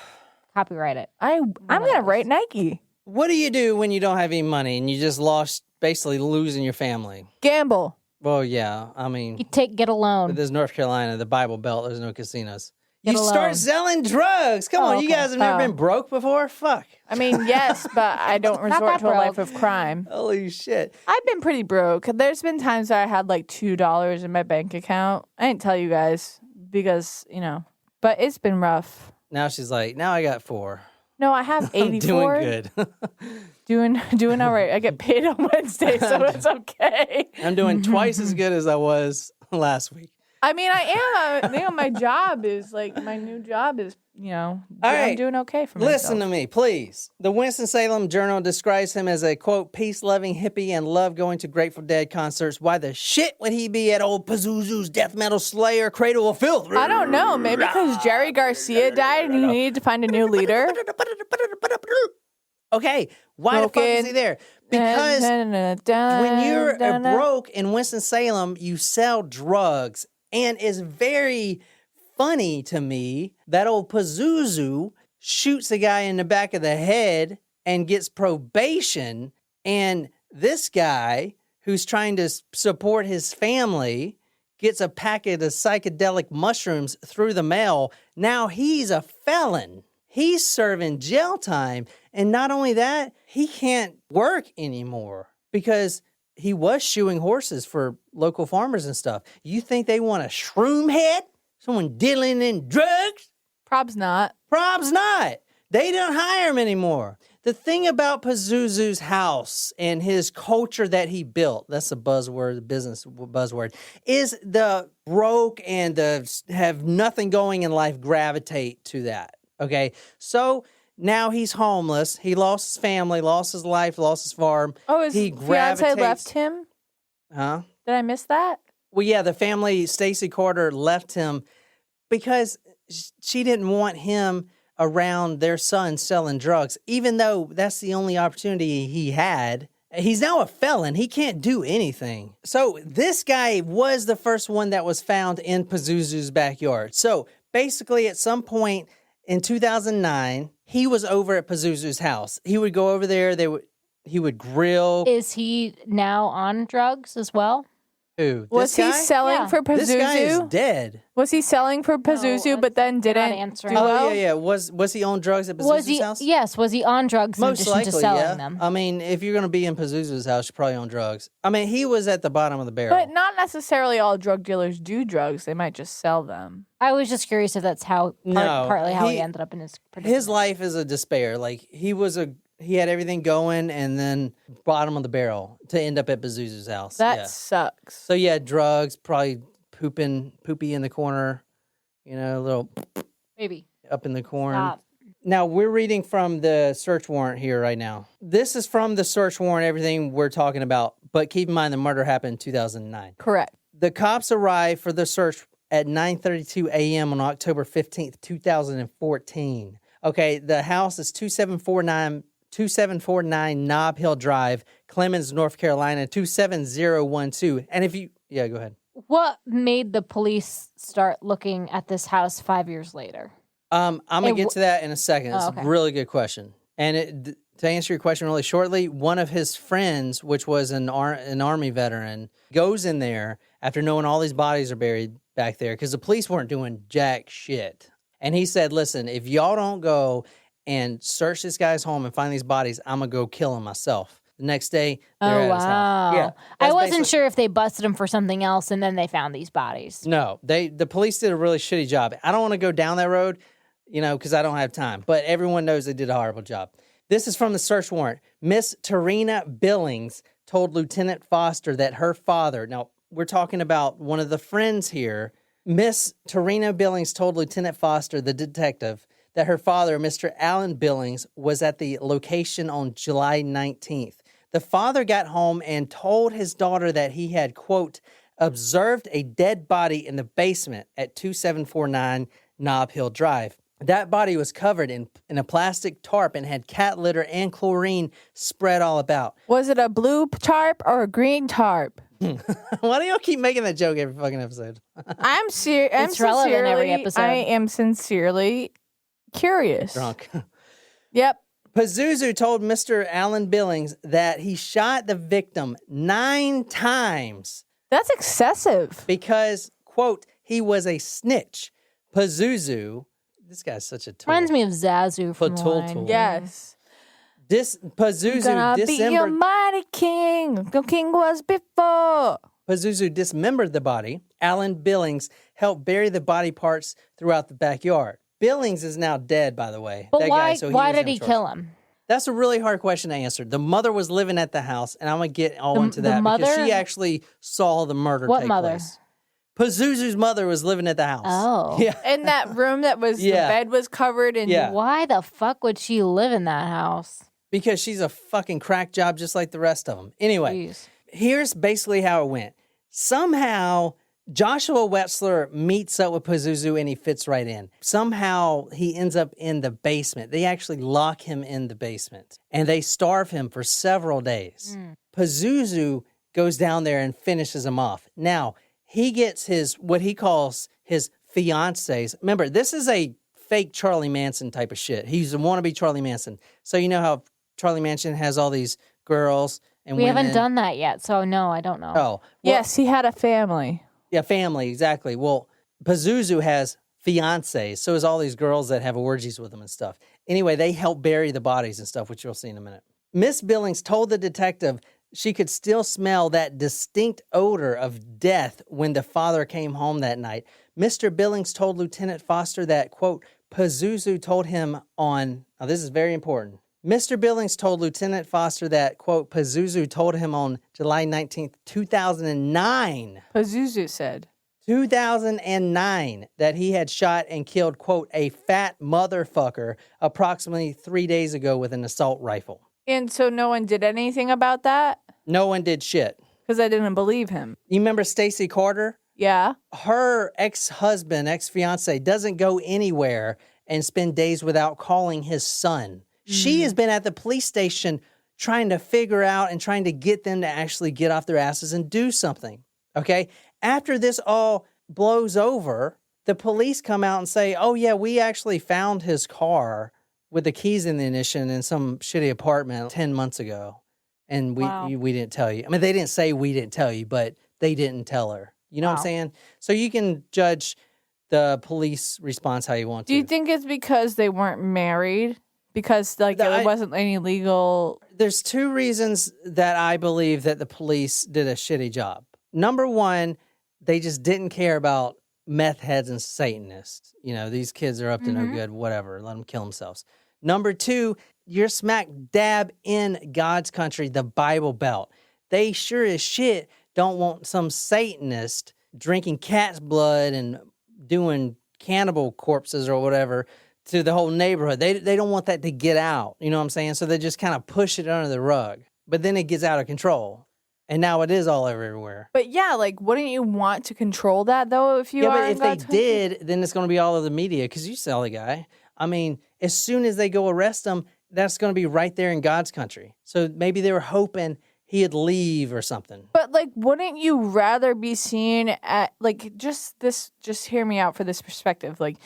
Copyright it. I'm going to write Nike. What do you do when you don't have any money and you just basically losing your family? Gamble. Well, yeah. I mean, Get a loan. there's North Carolina, the Bible Belt. There's no casinos. Get You a start loan. selling drugs. Come on, you okay. guys have never been broke before? Fuck. I mean, yes, but I don't resort that to a life broke. of crime. Holy shit. I've been pretty broke. There's been times that I had like $2 in my bank account. I didn't tell you guys because, but it's been rough. Now she's like, now I got 4. No, I have 84. I'm doing good. Doing all right. I get paid on Wednesday, so it's okay. I'm doing twice as good as I was last week. I mean, I am. My job is my new job is, right. I'm doing okay for myself. Listen to me, please. The Winston-Salem Journal describes him as a, quote, peace-loving hippie and loved going to Grateful Dead concerts. Why the shit would he be at old Pazuzu's death metal slayer Cradle of Filth? I don't know. Maybe because Jerry Garcia died and he needed to find a new leader. Okay, why the fuck is he there? Because when you're broke in Winston-Salem, you sell drugs. And it's very funny to me that old Pazuzu shoots a guy in the back of the head and gets probation. And this guy, who's trying to support his family, gets a packet of psychedelic mushrooms through the mail. Now he's a felon. He's serving jail time. And not only that, he can't work anymore because he was shoeing horses for local farmers and stuff. You think they want a shroom head? Someone dealing in drugs? Prob's not. Prob's not. They don't hire him anymore. The thing about Pazuzu's house and his culture that he built, that's a buzzword, business buzzword, is the broke and the have nothing going in life gravitate to that. Okay. So now he's homeless. He lost his family, lost his life, lost his farm. Oh, his he fiance left him? Huh? Did I miss that? Well, yeah, the family, Stacy Carter, left him because she didn't want him around their son selling drugs, even though that's the only opportunity he had. He's now a felon. He can't do anything. So this guy was the first one that was found in Pazuzu's backyard. So basically at some point in 2009, he was over at Pazuzu's house. He would go over there. He would grill. Is he now on drugs as well? Who? Was he selling for Pazuzu? This guy is dead. Was he selling for Pazuzu, but then didn't answering. do Oh, well? yeah. Was he on drugs at Pazuzu's Was he? house? Yes. Was he on drugs in Most addition likely, to selling yeah. them? I mean, if you're going to be in Pazuzu's house, you're probably on drugs. I mean, he was at the bottom of the barrel. But not necessarily all drug dealers do drugs. They might just sell them. I was just curious if that's how partly how he ended up in his predicament. His life is a despair. Like he had everything going, and then bottom of the barrel to end up at Pazuzu's house. That sucks. So yeah, drugs, probably poopy in the corner, a little Maybe up in the corn. Stop. Now we're reading from the search warrant here right now. This is from the search warrant, everything we're talking about. But keep in mind the murder happened in 2009. Correct. The cops arrived for the search at 9:32 a.m. on October 15th, 2014. Okay, the house is 2749 Nob Hill Drive, Clemens, North Carolina, 27012. And go ahead. What made the police start looking at this house 5 years later? I'm going to get to that in a second. It's okay. a really good question. And to answer your question really shortly, one of his friends, which was an Army veteran, goes in there after knowing all these bodies are buried back there because the police weren't doing jack shit. And he said, listen, if y'all don't go and search this guy's home and find these bodies, I'm going to go kill him myself. The next day, they're at his house. Yeah, I wasn't sure if they busted him for something else and then they found these bodies. No, the police did a really shitty job. I don't want to go down that road, because I don't have time. But everyone knows they did a horrible job. This is from the search warrant. Miss Tarina Billings told Lieutenant Foster that her father, now we're talking about one of the friends here, Miss Tarina Billings told Lieutenant Foster, the detective, that her father, Mr. Alan Billings, was at the location on July 19th. The father got home and told his daughter that he had, quote, observed a dead body in the basement at 2749 Nob Hill Drive. That body was covered in a plastic tarp and had cat litter and chlorine spread all about. Was it a blue tarp or a green tarp? Why do y'all keep making that joke every fucking episode? It's relevant every episode. I am sincerely curious. Drunk. Yep. Pazuzu told Mr. Alan Billings that he shot the victim 9 times. That's excessive. Because, quote, he was a snitch. Pazuzu, this guy's such a tool. Reminds me of Zazu from Patul. Line. Yes. Pazuzu Gonna be your dismembered. mighty king. The king was before. Pazuzu dismembered the body. Alan Billings helped bury the body parts throughout the backyard. Billings is now dead, by the way. But that why? guy, so Why was did in he charge. kill him? That's a really hard question to answer. The mother was living at the house, and I'm going to get all into the that because mother? she actually saw the murder What take mother? place. Pazuzu's mother was living at the house. Oh. Yeah. In that room that was Yeah. the bed was covered in. Yeah. Why the fuck would she live in that house? Because she's a fucking crack job just like the rest of them. Anyway, Jeez. here's basically how it went. Somehow, Joshua Wetzler meets up with Pazuzu and he fits right in. Somehow, he ends up in the basement. They actually lock him in the basement and they starve him for several days. Pazuzu goes down there and finishes him off. Now, he gets what he calls his fiancés. Remember, this is a fake Charlie Manson type of shit. He's a wannabe Charlie Manson. So you know how Charlie Manson has all these girls and We women. haven't done that yet, so no, I don't know. Oh, well, Yes, he had a family. yeah, family, exactly. Well, Pazuzu has fiancés, so is all these girls that have orgies with him and stuff. Anyway, they help bury the bodies and stuff, which you'll see in a minute. Miss Billings told the detective she could still smell that distinct odor of death when the father came home that night. Mr. Billings told Lieutenant Foster that, quote, Pazuzu told him now this is very important, Mr. Billings told Lieutenant Foster that, quote, Pazuzu told him on July 19th, 2009. Pazuzu said. 2009 that he had shot and killed, quote, a fat motherfucker approximately 3 days ago with an assault rifle. And so no one did anything about that? No one did shit. Because I didn't believe him. You remember Stacy Carter? Yeah. Her ex-husband, ex-fiance, doesn't go anywhere and spend days without calling his son. She has been at the police station trying to figure out and trying to get them to actually get off their asses and do something, okay? After this all blows over, the police come out and say, oh, yeah, we actually found his car with the keys in the ignition in some shitty apartment 10 months ago, and we didn't tell you. I mean, they didn't say we didn't tell you, but they didn't tell her. You know what I'm saying? So you can judge the police response how you want to. Do you think it's because they weren't married? Because, like, there wasn't any legal... There's two reasons that I believe that the police did a shitty job. Number one, they just didn't care about meth heads and Satanists. You know, these kids are up to no good, whatever. Let them kill themselves. Number two, you're smack dab in God's country, the Bible Belt. They sure as shit don't want some Satanist drinking cat's blood and doing cannibal corpses or whatever to the whole neighborhood. They don't want that to get out. You know what I'm saying? So they just kind of push it under the rug. But then it gets out of control. And now it is all everywhere. But yeah, like, wouldn't you want to control that, though, if you are but in if God's they did, then it's going to be all over the media because you saw the guy. I mean, as soon as they go arrest him, that's going to be right there in God's country. So maybe they were hoping he'd leave or something. But, like, wouldn't you rather be seen at, like, just hear me out for this perspective. Like,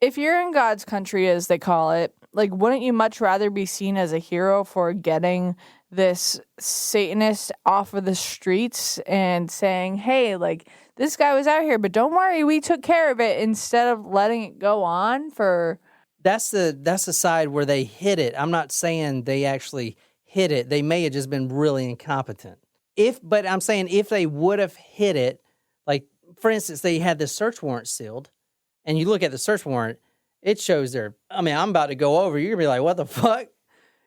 if you're in God's country, as they call it, like, wouldn't you much rather be seen as a hero for getting this Satanist off of the streets and saying, hey, like, this guy was out here, but don't worry, we took care of it, instead of letting it go on for... That's the side where they hit it. I'm not saying they actually hit it. They may have just been really incompetent. But I'm saying if they would have hit it, like, for instance, they had the search warrant sealed, and you look at the search warrant, it shows I'm about to go over, you're going to be like, what the fuck?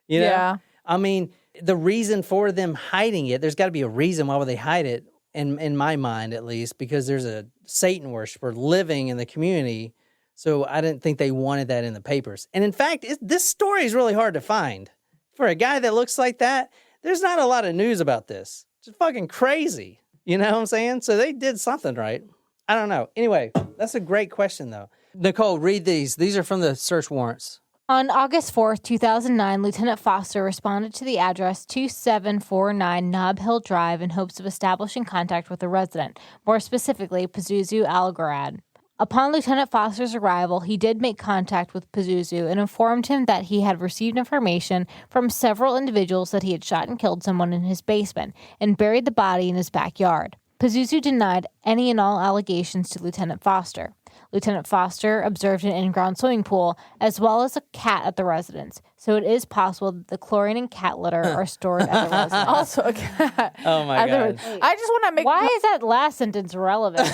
You know? Yeah. I mean, the reason for them hiding it, there's got to be a reason why would they hide it, in my mind at least, because there's a Satan worshiper living in the community, so I didn't think they wanted that in the papers. And in fact, this story is really hard to find. For a guy that looks like that, there's not a lot of news about this. It's fucking crazy. You know what I'm saying? So they did something right. I don't know. Anyway, that's a great question, though. Nicole, read these. These are from the search warrants. On August 4th, 2009, Lieutenant Foster responded to the address 2749 Nob Hill Drive in hopes of establishing contact with the resident, more specifically, Pazuzu Algarad. Upon Lieutenant Foster's arrival, he did make contact with Pazuzu and informed him that he had received information from several individuals that he had shot and killed someone in his basement and buried the body in his backyard. Pazuzu denied any and all allegations to Lieutenant Foster. Lieutenant Foster observed an in-ground swimming pool as well as a cat at the residence, so it is possible that the chlorine and cat litter are stored at the residence. Also a cat. Oh my God. I just want to make... Why is that last sentence relevant?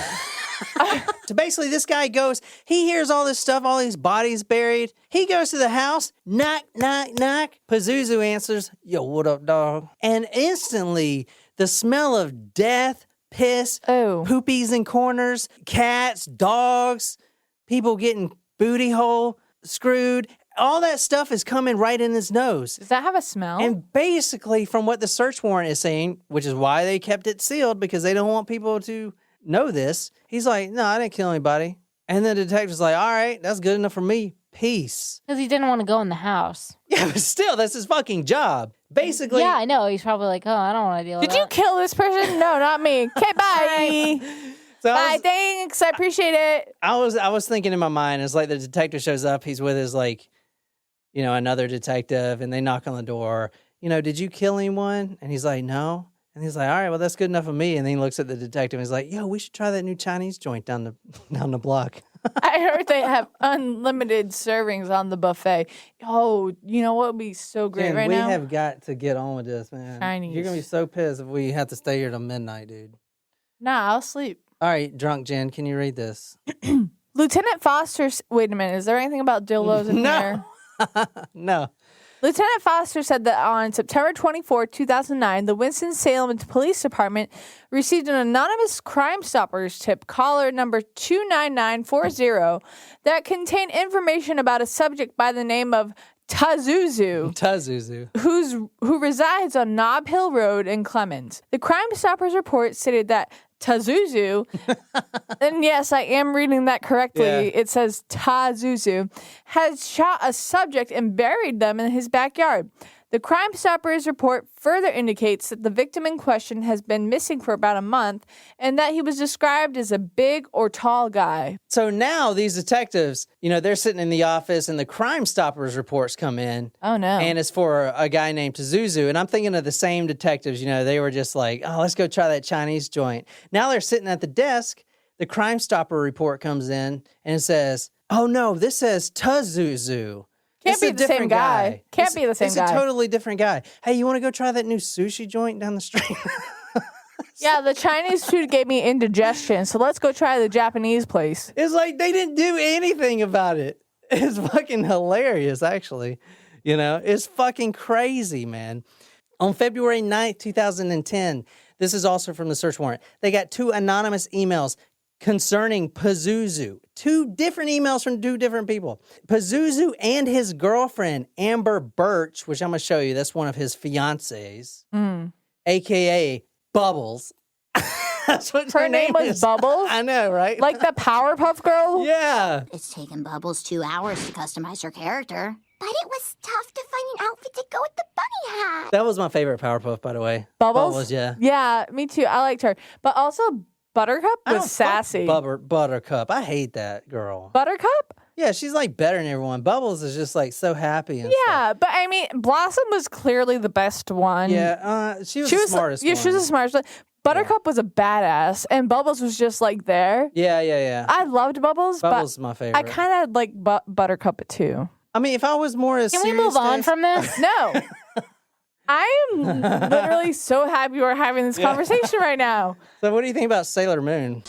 So basically, this guy goes, he hears all this stuff, all these bodies buried. He goes to the house, knock, knock, knock. Pazuzu answers, yo, what up, dog? And instantly, the smell of death, piss, poopies in corners, cats, dogs, people getting booty hole screwed. All that stuff is coming right in his nose. Does that have a smell? And basically, from what the search warrant is saying, which is why they kept it sealed, because they don't want people to know this, he's like, no, I didn't kill anybody. And the detective's like, all right, that's good enough for me. Peace. Because he didn't want to go in the house. Yeah, but still, that's his fucking job. Basically. Yeah, I know. He's probably like, oh, I don't want to deal with Did you kill this person? No, not me. Okay, bye. So bye, thanks. I appreciate it. I was thinking in my mind, it's like the detective shows up, he's with his, like, you know, another detective, and they knock on the door. You know, did you kill anyone? And he's like, no. And he's like, all right, well, that's good enough for me. And then he looks at the detective and he's like, yo, we should try that new Chinese joint down the block. I heard they have unlimited servings on the buffet. Oh, you know what would be so great Jen, right now? We have got to get on with this, man. Chinese. You're going to be so pissed if we have to stay here till midnight, dude. Nah, I'll sleep. All right, drunk Jen, can you read this? Lieutenant Foster's... Wait a minute. Is there anything about dildos in there? No. Lieutenant Foster said that on September 24, 2009, the Winston-Salem Police Department received an anonymous Crime Stoppers tip, caller number 29940, that contained information about a subject by the name of Pazuzu, who resides on Nob Hill Road in Clemens. The Crime Stoppers report stated that Pazuzu, and yes, I am reading that correctly. Yeah. It says Pazuzu, has shot a subject and buried them in his backyard. The Crime Stoppers report further indicates that the victim in question has been missing for about a month and that he was described as a big or tall guy. So now these detectives, they're sitting in the office and the Crime Stoppers reports come in. Oh, no. And it's for a guy named Pazuzu. And I'm thinking of the same detectives, they were just like, oh, let's go try that Chinese joint. Now they're sitting at the desk. The Crime Stopper report comes in and it says, oh, no, this says Pazuzu. Can't be the same guy. Can't be the same guy. It's a totally different guy. Hey, you want to go try that new sushi joint down the street? Yeah, the Chinese food gave me indigestion, so let's go try the Japanese place. It's like they didn't do anything about it. It's fucking hilarious, actually. It's fucking crazy, man. On February 9th, 2010, this is also from the search warrant, they got 2 anonymous emails concerning Pazuzu. 2 different emails from 2 different people. Pazuzu and his girlfriend, Amber Birch, which I'm going to show you, that's one of his fiancées, a.k.a. Bubbles. That's what her name was is. Bubbles? I know, right? Like the Powerpuff Girl? Yeah. It's taken Bubbles 2 hours to customize her character. But it was tough to find an outfit to go with the bunny hat. That was my favorite Powerpuff, by the way. Bubbles? Yeah. Yeah, me too. I liked her. But also, Buttercup was sassy. Buttercup. I hate that girl. Buttercup? Yeah, she's like better than everyone. Bubbles is just like so happy and Yeah, stuff. but I mean, Blossom was clearly the best one. Yeah, she was the smartest Yeah, one. she was the smartest one. Buttercup was a badass, and Bubbles was just like there. Yeah. I loved Bubbles, Bubbles is but my favorite. I kind of like Buttercup too. I mean, if I was more a Can we serious move on face- from this? No. I am literally so happy we're having this conversation right now. So what do you think about Sailor Moon?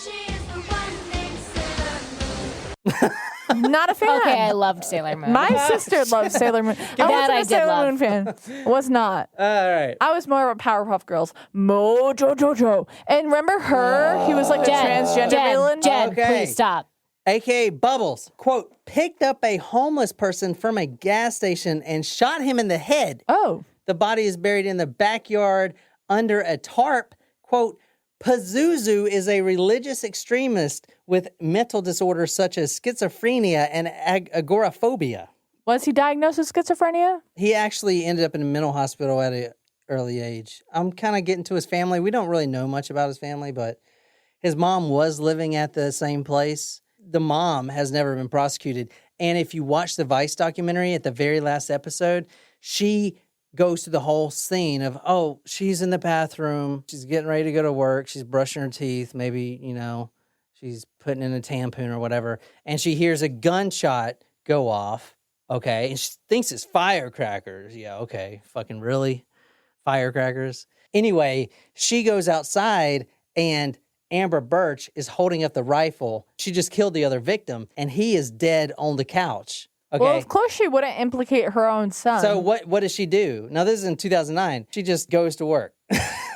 Not a fan. Okay, I loved Sailor Moon. My sister loved Sailor Moon. I That wasn't I a did Sailor love. Moon fan. Was not. All right. I was more of a Powerpuff Girls. Mojo Jojo. And remember her? He was like the transgender villain. Jen, Okay. please stop. AKA Bubbles, quote, picked up a homeless person from a gas station and shot him in the head. Oh. The body is buried in the backyard under a tarp. Quote, Pazuzu is a religious extremist with mental disorders such as schizophrenia and agoraphobia. Was he diagnosed with schizophrenia? He actually ended up in a mental hospital at an early age. I'm kind of getting to his family. We don't really know much about his family, but his mom was living at the same place. The mom has never been prosecuted. And if you watch the Vice documentary at the very last episode, she goes through the whole scene of, oh, she's in the bathroom. She's getting ready to go to work. She's brushing her teeth. Maybe, she's putting in a tampon or whatever. And she hears a gunshot go off. Okay. And she thinks it's firecrackers. Yeah. Okay. Fucking really? Firecrackers? Anyway, she goes outside and Amber Birch is holding up the rifle. She just killed the other victim, and he is dead on the couch. Okay. Well, of course she wouldn't implicate her own son. So what does she do? Now, this is in 2009. She just goes to work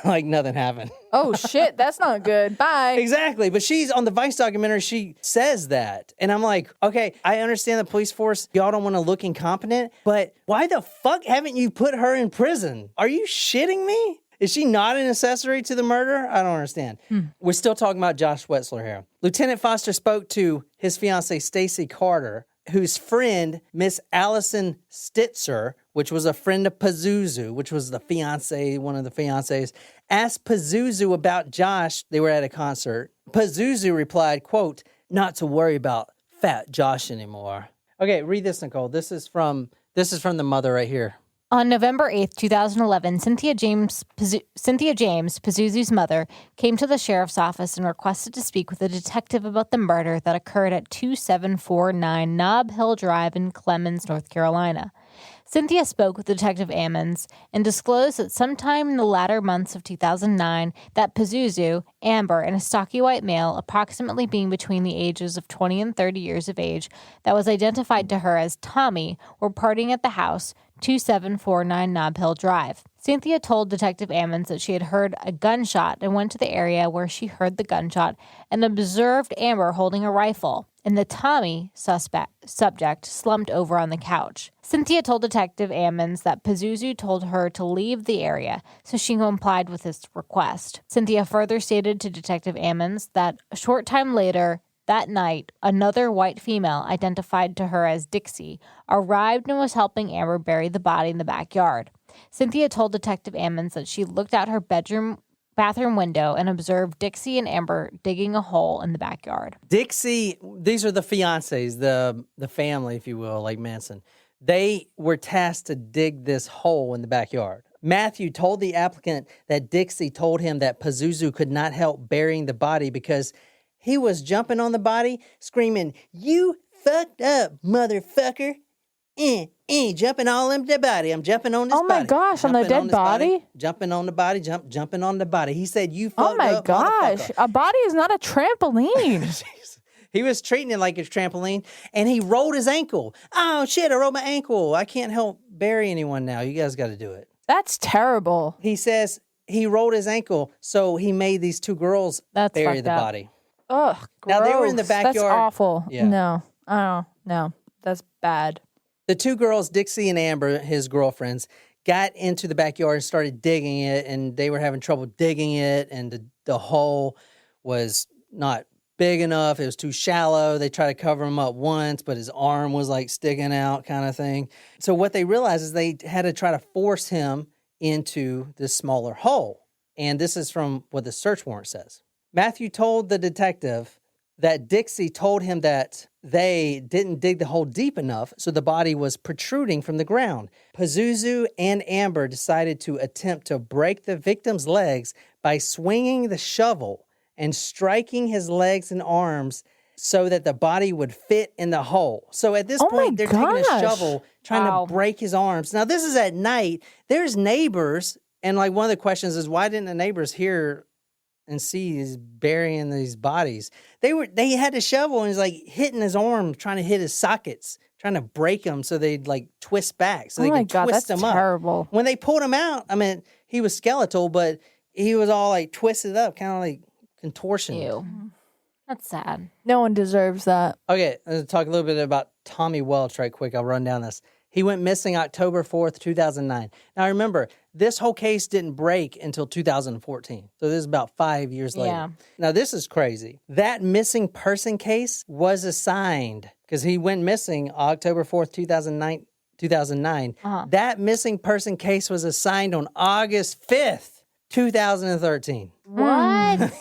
like nothing happened. Oh, shit. That's not good. Bye. Exactly. But she's on the Vice documentary. She says that. And I'm like, okay, I understand the police force. Y'all don't want to look incompetent. But why the fuck haven't you put her in prison? Are you shitting me? Is she not an accessory to the murder? I don't understand. We're still talking about Josh Wetzler here. Lieutenant Foster spoke to his fiancée, Stacy Carter, whose friend, Miss Allison Stitzer, which was a friend of Pazuzu, which was the fiancée, one of the fiancés, asked Pazuzu about Josh. They were at a concert. Pazuzu replied, quote, not to worry about fat Josh anymore. Okay, read this, Nicole. This is from the mother right here. On November 8th, 2011, Cynthia James, Pazuzu's mother, came to the sheriff's office and requested to speak with a detective about the murder that occurred at 2749 Nob Hill Drive in Clemens, North Carolina. Cynthia spoke with Detective Ammons and disclosed that sometime in the latter months of 2009 that Pazuzu, Amber, and a stocky white male approximately being between the ages of 20 and 30 years of age that was identified to her as Tommy were partying at the house 2749 Nob Hill Drive. Cynthia told Detective Ammons that she had heard a gunshot and went to the area where she heard the gunshot and observed Amber holding a rifle, and the Tommy subject slumped over on the couch. Cynthia told Detective Ammons that Pazuzu told her to leave the area, so she complied with his request. Cynthia further stated to Detective Ammons that a short time later, that night, another white female, identified to her as Dixie, arrived and was helping Amber bury the body in the backyard. Cynthia told Detective Ammons that she looked out her bathroom window and observed Dixie and Amber digging a hole in the backyard. Dixie, these are the fiancés, the family, if you will, like Manson. They were tasked to dig this hole in the backyard. Matthew told the applicant that Dixie told him that Pazuzu could not help burying the body because he was jumping on the body, screaming, "You fucked up, motherfucker." Jumping all in the body. I'm jumping on this body. Oh my gosh, on the dead body? Jumping on the body, jumping on the body. He said, "You fucked up, Oh my gosh, motherfucker." a body is not a trampoline. He was treating it like a trampoline, and he rolled his ankle. Oh, shit, I rolled my ankle. I can't help bury anyone now. You guys got to do it. That's terrible. He says he rolled his ankle, so he made these two girls bury the body. Ugh, gross. Now, they were in the backyard. That's awful. Yeah. No, no, that's bad. The two girls, Dixie and Amber, his girlfriends, got into the backyard and started digging it, and they were having trouble digging it, and the hole was not big enough. It was too shallow. They tried to cover him up once, but his arm was like sticking out kind of thing. So what they realized is they had to try to force him into this smaller hole. And this is from what the search warrant says. Matthew told the detective that Dixie told him that they didn't dig the hole deep enough, so the body was protruding from the ground. Pazuzu and Amber decided to attempt to break the victim's legs by swinging the shovel and striking his legs and arms so that the body would fit in the hole. So at this point, they're taking a shovel, trying to break his arms. Now, this is at night. There's neighbors, and like one of the questions is, why didn't the neighbors hear and see he's burying these bodies? They had a shovel and he's like hitting his arm, trying to hit his sockets, trying to break them so they'd like twist back, so they could twist him up. Terrible. When they pulled him out, I mean, he was skeletal, but he was all like twisted up, kind of like contortion. Ew. That's sad. No one deserves that. Okay, let's talk a little bit about Tommy Welch right quick. I'll run down this. He went missing October 4th, 2009. Now, remember, this whole case didn't break until 2014. So this is about 5 years later. Yeah. Now, this is crazy. That missing person case was assigned because he went missing October 4th, 2009. That missing person case was assigned on August 5th, 2013. What?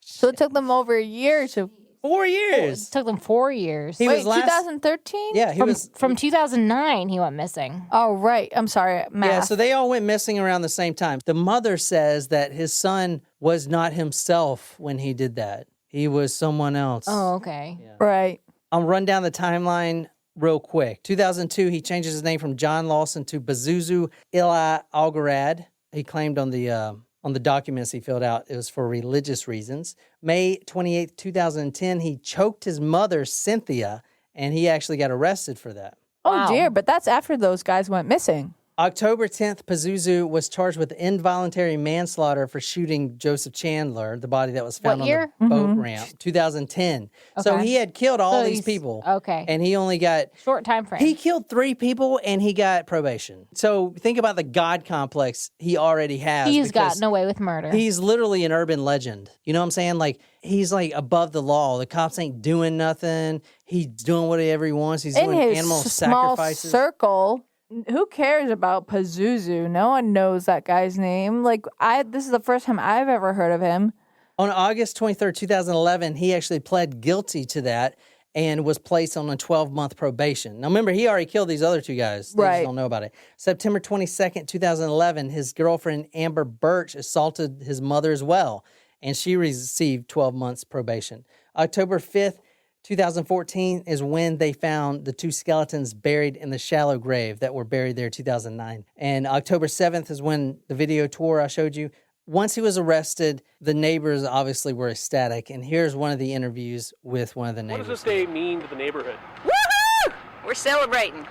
So it took them over a year to... 4 years. It took them 4 years. He Wait, was last... 2013? Yeah, he was... From 2009, he went missing. Oh, right. I'm sorry. Math. Yeah, so they all went missing around the same time. The mother says that his son was not himself when he did that. He was someone else. Oh, okay. Yeah. Right. I'll run down the timeline real quick. 2002, he changes his name from John Lawson to Pazuzu Algarad. He claimed on the documents he filled out, it was for religious reasons. May 28th, 2010, he choked his mother, Cynthia, and he actually got arrested for that. Oh, dear. But that's after those guys went missing. October 10th, Pazuzu was charged with involuntary manslaughter for shooting Joseph Chandler, the body that was found What year? on the boat ramp, 2010. So Okay. he had killed all these people. Okay. And he only got... Short time frame. He killed 3 people and he got probation. So think about the God complex he already has. He's because gotten away with murder. He's literally an urban legend. You know what I'm saying? Like, he's like above the law. The cops ain't doing nothing. He's doing whatever he wants. He's In doing his animal small sacrifices. circle, who cares about Pazuzu? No one knows that guy's name. Like, this is the first time I've ever heard of him. On August 23rd, 2011, he actually pled guilty to that and was placed on a 12-month probation. Now, remember, he already killed these other 2 guys. They just don't know about it. September 22nd, 2011, his girlfriend, Amber Birch, assaulted his mother as well, and she received 12 months probation. October 5th, 2014 is when they found the two skeletons buried in the shallow grave that were buried there 2009. And October 7th is when the video tour I showed you. Once he was arrested, the neighbors obviously were ecstatic. And here's one of the interviews with one of the neighbors. What does this day mean to the neighborhood? Woohoo! We're celebrating.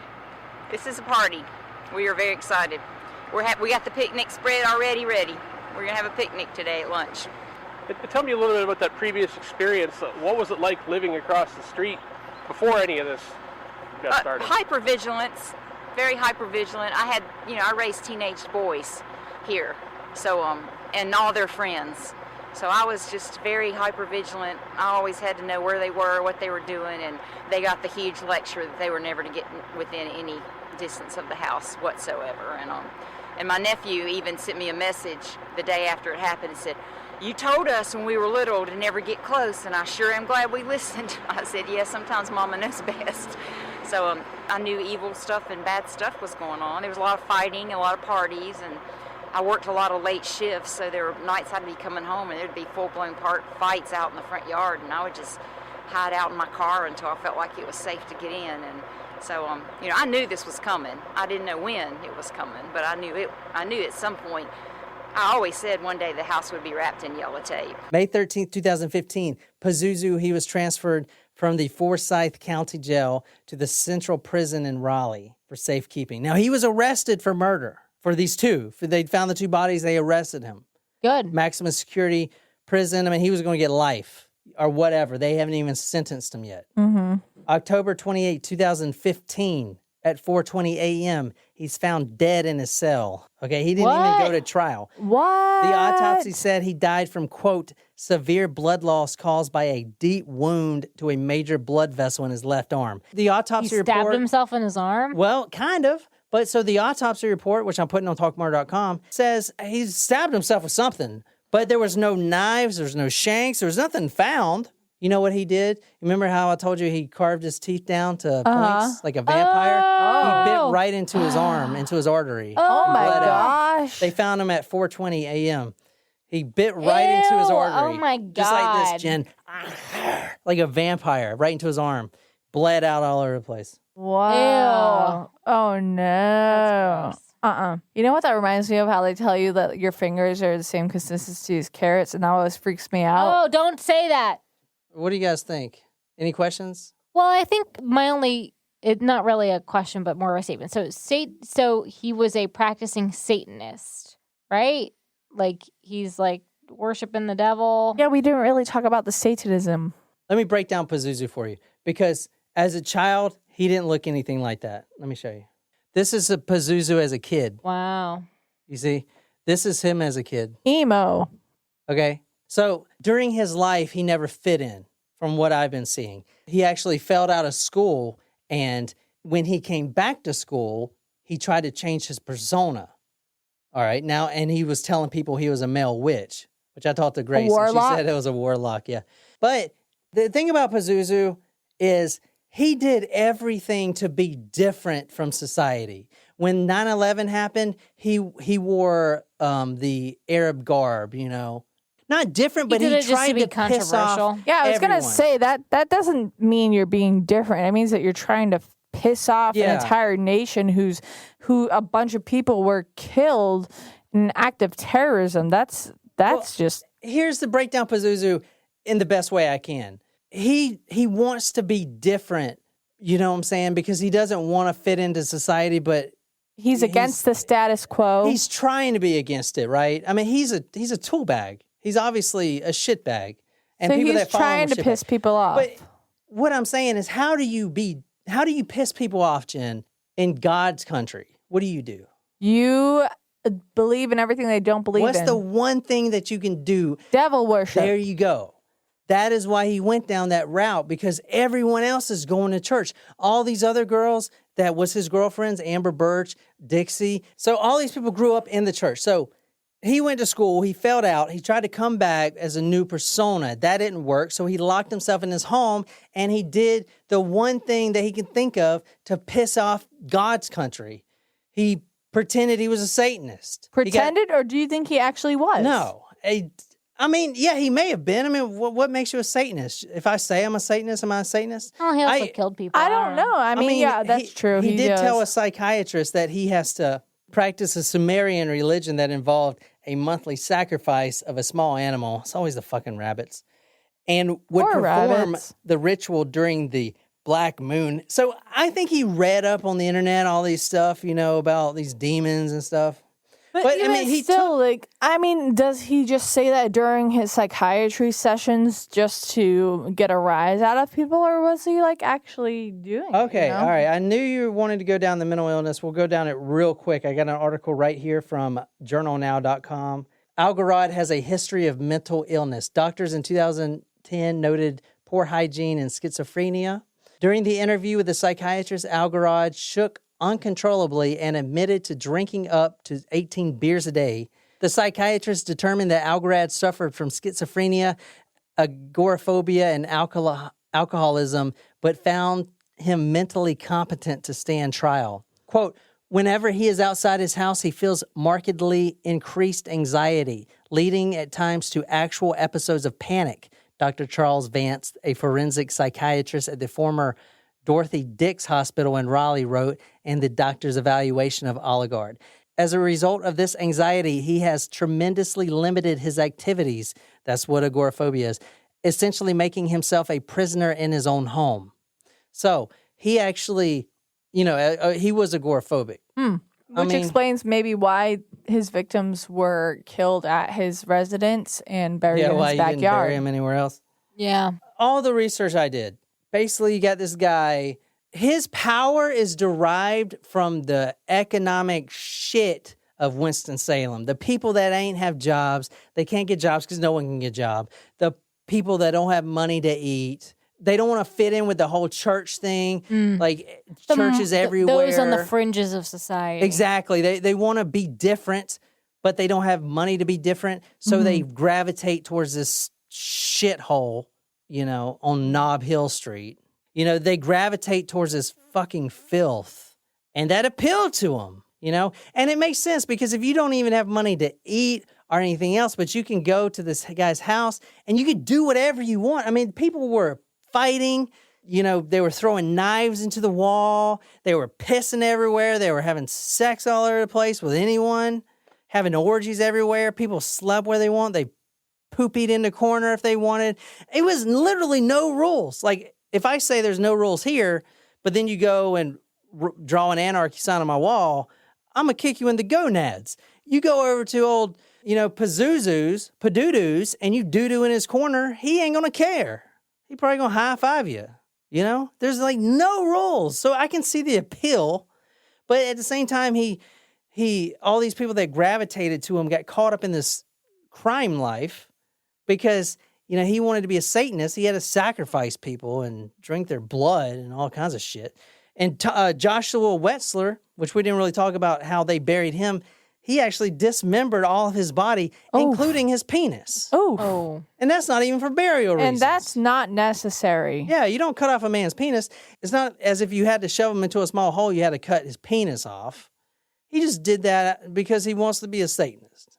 This is a party. We are very excited. We got the picnic spread already ready. We're going to have a picnic today at lunch. Tell me a little bit about that previous experience. What was it like living across the street before any of this got started? Hypervigilance, very hypervigilant. I raised teenage boys here, so and all their friends. So I was just very hypervigilant. I always had to know where they were, what they were doing, and they got the huge lecture that they were never to get within any distance of the house whatsoever. And my nephew even sent me a message the day after it happened and said, "You told us when we were little to never get close, and I sure am glad we listened." I said, "Yeah, sometimes Mama knows best." So I knew evil stuff and bad stuff was going on. There was a lot of fighting, a lot of parties, and I worked a lot of late shifts, so there were nights I'd be coming home and there'd be full-blown fights out in the front yard, and I would just hide out in my car until I felt like it was safe to get in. And so, I knew this was coming. I didn't know when it was coming, but I knew at some point. I always said one day the house would be wrapped in yellow tape. May 13th, 2015, Pazuzu, he was transferred from the Forsyth County Jail to the Central Prison in Raleigh for safekeeping. Now, he was arrested for murder for these two. They found the two bodies, they arrested him. Good. Maximum security prison. I mean, he was going to get life or whatever. They haven't even sentenced him yet. Mm-hmm. October 28, 2015, at 4:20 a.m., he's found dead in his cell. Okay, he didn't even go to trial. What? The autopsy said he died from, quote, severe blood loss caused by a deep wound to a major blood vessel in his left arm. The autopsy He report... stabbed himself in his arm? Well, kind of. But so the autopsy report, which I'm putting on talkmurder.com, says he stabbed himself with something. But there was no knives, there was no shanks, there was nothing found. You know what he did? Remember how I told you he carved his teeth down to points like a vampire? He bit right into his arm, into his artery. Oh my gosh. They found him at 4:20 a.m. He bit right into his artery. Oh my God. Just like this, Jen. Like a vampire, right into his arm. Bled out all over the place. Wow. Ew. Oh no. You know what that reminds me of? How they tell you that your fingers are the same consistency as carrots, and that always freaks me out. Oh, don't say that. What do you guys think? Any questions? Well, I think it's not really a question, but more of a statement. So he was a practicing Satanist, right? Like he's like worshiping the devil. Yeah, we didn't really talk about the Satanism. Let me break down Pazuzu for you, because as a child, he didn't look anything like that. Let me show you. This is a Pazuzu as a kid. Wow. You see? This is him as a kid. Emo. Okay? So during his life, he never fit in, from what I've been seeing. He actually failed out of school, and when he came back to school, he tried to change his persona. All right? Now, and he was telling people he was a male witch, which I talked to Grace, and she said it was a warlock, yeah. But the thing about Pazuzu is he did everything to be different from society. When 9/11 happened, he wore the Arab garb, you know. Not different, but he tried to piss off. Yeah, I was everyone. gonna say that doesn't mean you're being different. It means that you're trying to piss off an entire nation who a bunch of people were killed in an act of terrorism. That's just. Here's the breakdown, Pazuzu, in the best way I can. He wants to be different, you know what I'm saying? Because he doesn't want to fit into society, but he's against the status quo. He's trying to be against it, right? I mean, he's a tool bag. He's obviously a shit bag. And so people he's that follow trying him to piss people off. But what I'm saying is, how do you piss people off, Jen, in God's country? What do? You believe in everything they don't believe in. What's the one thing that you can do? Devil worship. There you go. That is why he went down that route, because everyone else is going to church. All these other girls that was his girlfriends, Amber Birch, Dixie. So all these people grew up in the church. So he went to school, he failed out, he tried to come back as a new persona. That didn't work, so he locked himself in his home, and he did the one thing that he could think of to piss off God's country. He pretended he was a Satanist. Pretended, or do you think he actually was? No. I mean, yeah, he may have been. I mean, what makes you a Satanist? If I say I'm a Satanist, am I a Satanist? Oh, he also killed people. I don't know. I mean, yeah, that's true. He did does. tell a psychiatrist that he has to practice a Sumerian religion that involved a monthly sacrifice of a small animal. It's always the fucking rabbits. And would Poor perform rabbits. the ritual during the black moon. So I think he read up on the internet all these stuff, about these demons and stuff. But I mean, he still does he just say that during his psychiatry sessions just to get a rise out of people, or was he actually doing it? Okay, all right. I knew you wanted to go down the mental illness. We'll go down it real quick. I got an article right here from journalnow.com. Algarad has a history of mental illness. Doctors in 2010 noted poor hygiene and schizophrenia. During the interview with the psychiatrist, Algarad shook uncontrollably and admitted to drinking up to 18 beers a day. The psychiatrist determined that Algarad suffered from schizophrenia, agoraphobia, and alcoholism, but found him mentally competent to stand trial. Quote, whenever he is outside his house, he feels markedly increased anxiety, leading at times to actual episodes of panic. Dr. Charles Vance, a forensic psychiatrist at the former Dorothy Dix Hospital in Raleigh, wrote in the doctor's evaluation of Algarad. As a result of this anxiety, he has tremendously limited his activities. That's what agoraphobia is, essentially making himself a prisoner in his own home. So he actually, he was agoraphobic. Which explains maybe why his victims were killed at his residence and buried in his why backyard. You didn't bury him anywhere else. Yeah. All the research I did, basically you got this guy, his power is derived from the economic shit of Winston-Salem. The people that ain't have jobs, they can't get jobs because no one can get a job. The people that don't have money to eat, they don't want to fit in with the whole church thing, churches everywhere. Those on the fringes of society. Exactly. They want to be different, but they don't have money to be different, so they gravitate towards this shithole, on Nob Hill Street. They gravitate towards this fucking filth, and that appealed to them, And it makes sense because if you don't even have money to eat or anything else, but you can go to this guy's house and you could do whatever you want. I mean, people were fighting, they were throwing knives into the wall. They were pissing everywhere. They were having sex all over the place with anyone, having orgies everywhere. People slept where they want. They poopied in the corner if they wanted. It was literally no rules. Like, if I say there's no rules here, but then you go and draw an anarchy sign on my wall, I'm going to kick you in the gonads. You go over to old, Pazuzu's, and you doo-doo in his corner, he ain't going to care. He probably going to high-five you, There's, no rules. So I can see the appeal, but at the same time, all these people that gravitated to him got caught up in this crime life because, he wanted to be a Satanist. He had to sacrifice people and drink their blood and all kinds of shit. And Joshua Wetzler, which we didn't really talk about how they buried him, he actually dismembered all of his body, including his penis. Oh. And that's not even for burial reasons. And that's not necessary. Yeah, you don't cut off a man's penis. It's not as if you had to shove him into a small hole, you had to cut his penis off. He just did that because he wants to be a Satanist.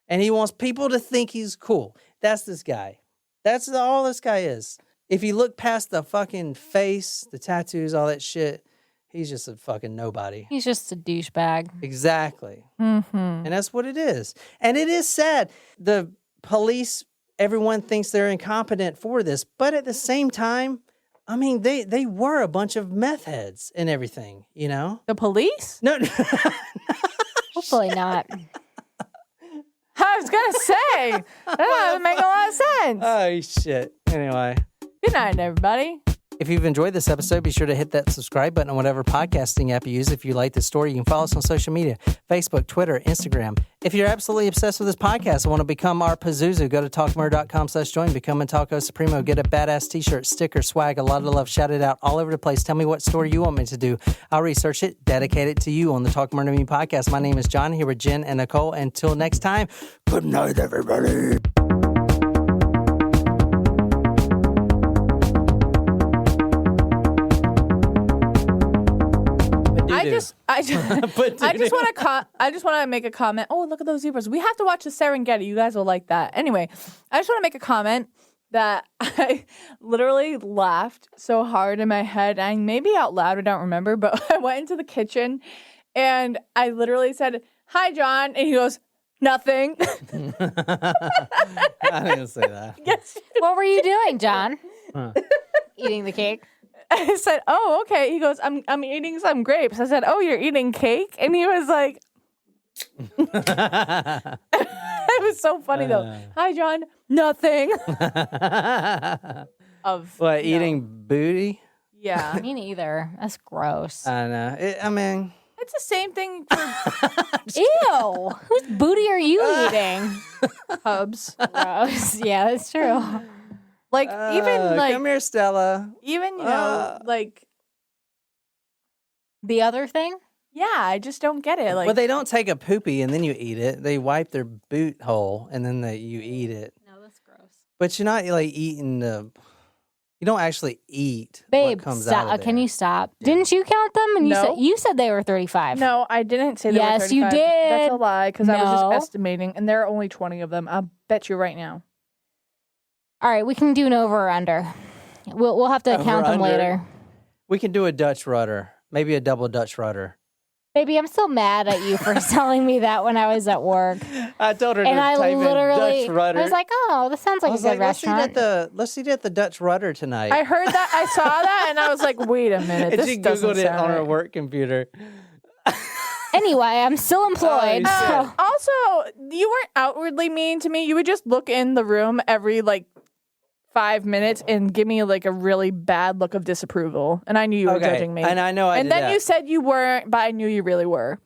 And he wants people to think he's cool. That's this guy. That's all this guy is. If you look past the fucking face, the tattoos, all that shit, he's just a fucking nobody. He's just a douchebag. Exactly. Mm-hmm. And that's what it is. And it is sad. The police, everyone thinks they're incompetent for this. But at the same time, I mean, they were a bunch of meth heads and everything, The police? No. Hopefully not. I was going to say, that doesn't make a lot of sense. Oh, shit. Anyway. Good night, everybody. If you've enjoyed this episode, be sure to hit that subscribe button on whatever podcasting app you use. If you like this story, you can follow us on social media, Facebook, Twitter, Instagram. If you're absolutely obsessed with this podcast and want to become our Pazuzu, go to talkmurder.com/join, become a Taco Supremo, get a badass t-shirt, sticker, swag, a lot of love, shout it out all over the place. Tell me what story you want me to do. I'll research it, dedicate it to you on the Talk Murder Me podcast. My name is John, here with Jen and Nicole. Until next time, good night, everybody. I just want to make a comment. Oh, look at those zebras. We have to watch the Serengeti. You guys will like that. Anyway, I just want to make a comment that I literally laughed so hard in my head. And maybe out loud, I don't remember, but I went into the kitchen and I literally said, "Hi, John," and he goes, "Nothing." I didn't say that. Yes. What were you doing, John? Eating the cake? I said, "Oh, okay." He goes, I'm eating some grapes." I said, "Oh, you're eating cake?" And he was like, it was so funny though. "Hi, John." "Nothing." Eating booty? Yeah. Me neither. That's gross. I know. It's the same thing for Ew. Whose booty are you eating? Hubs. Gross. Yeah, that's true. Like, even like, come here, Stella. even, you know, like, The other thing? yeah, I just don't get it. Like, Well, they don't take a poopy and then you eat it. They wipe their boot hole and then you eat it. No, that's gross. But you're not like eating the. You don't actually eat Babe, what comes stop. out of there. Can you stop? Didn't you count them? And No. you said they were 35. no, I didn't say they were Yes, you 35. did. That's a lie because I was No. just estimating, and there are only 20 of them. I'll bet you right now. All right, we can do an over or under. We'll have to Over, count them under. later. We can do a Dutch rudder, maybe a double Dutch rudder. Baby, I'm still mad at you for telling me that when I was at work. I told her And to I type in literally, Dutch rudder. I was like, oh, this sounds like I a was good like, restaurant. let's eat at the Dutch rudder tonight. I heard that, I saw that, and I was like, wait a minute. and This she doesn't Googled it sound on her right. work computer. Anyway, I'm still employed. Oh, so- Also, you weren't outwardly mean to me. You would just look in the room every like 5 minutes and give me like a really bad look of disapproval. And I knew you were judging me. And I know I And did then that. you said you weren't, but I knew you really were.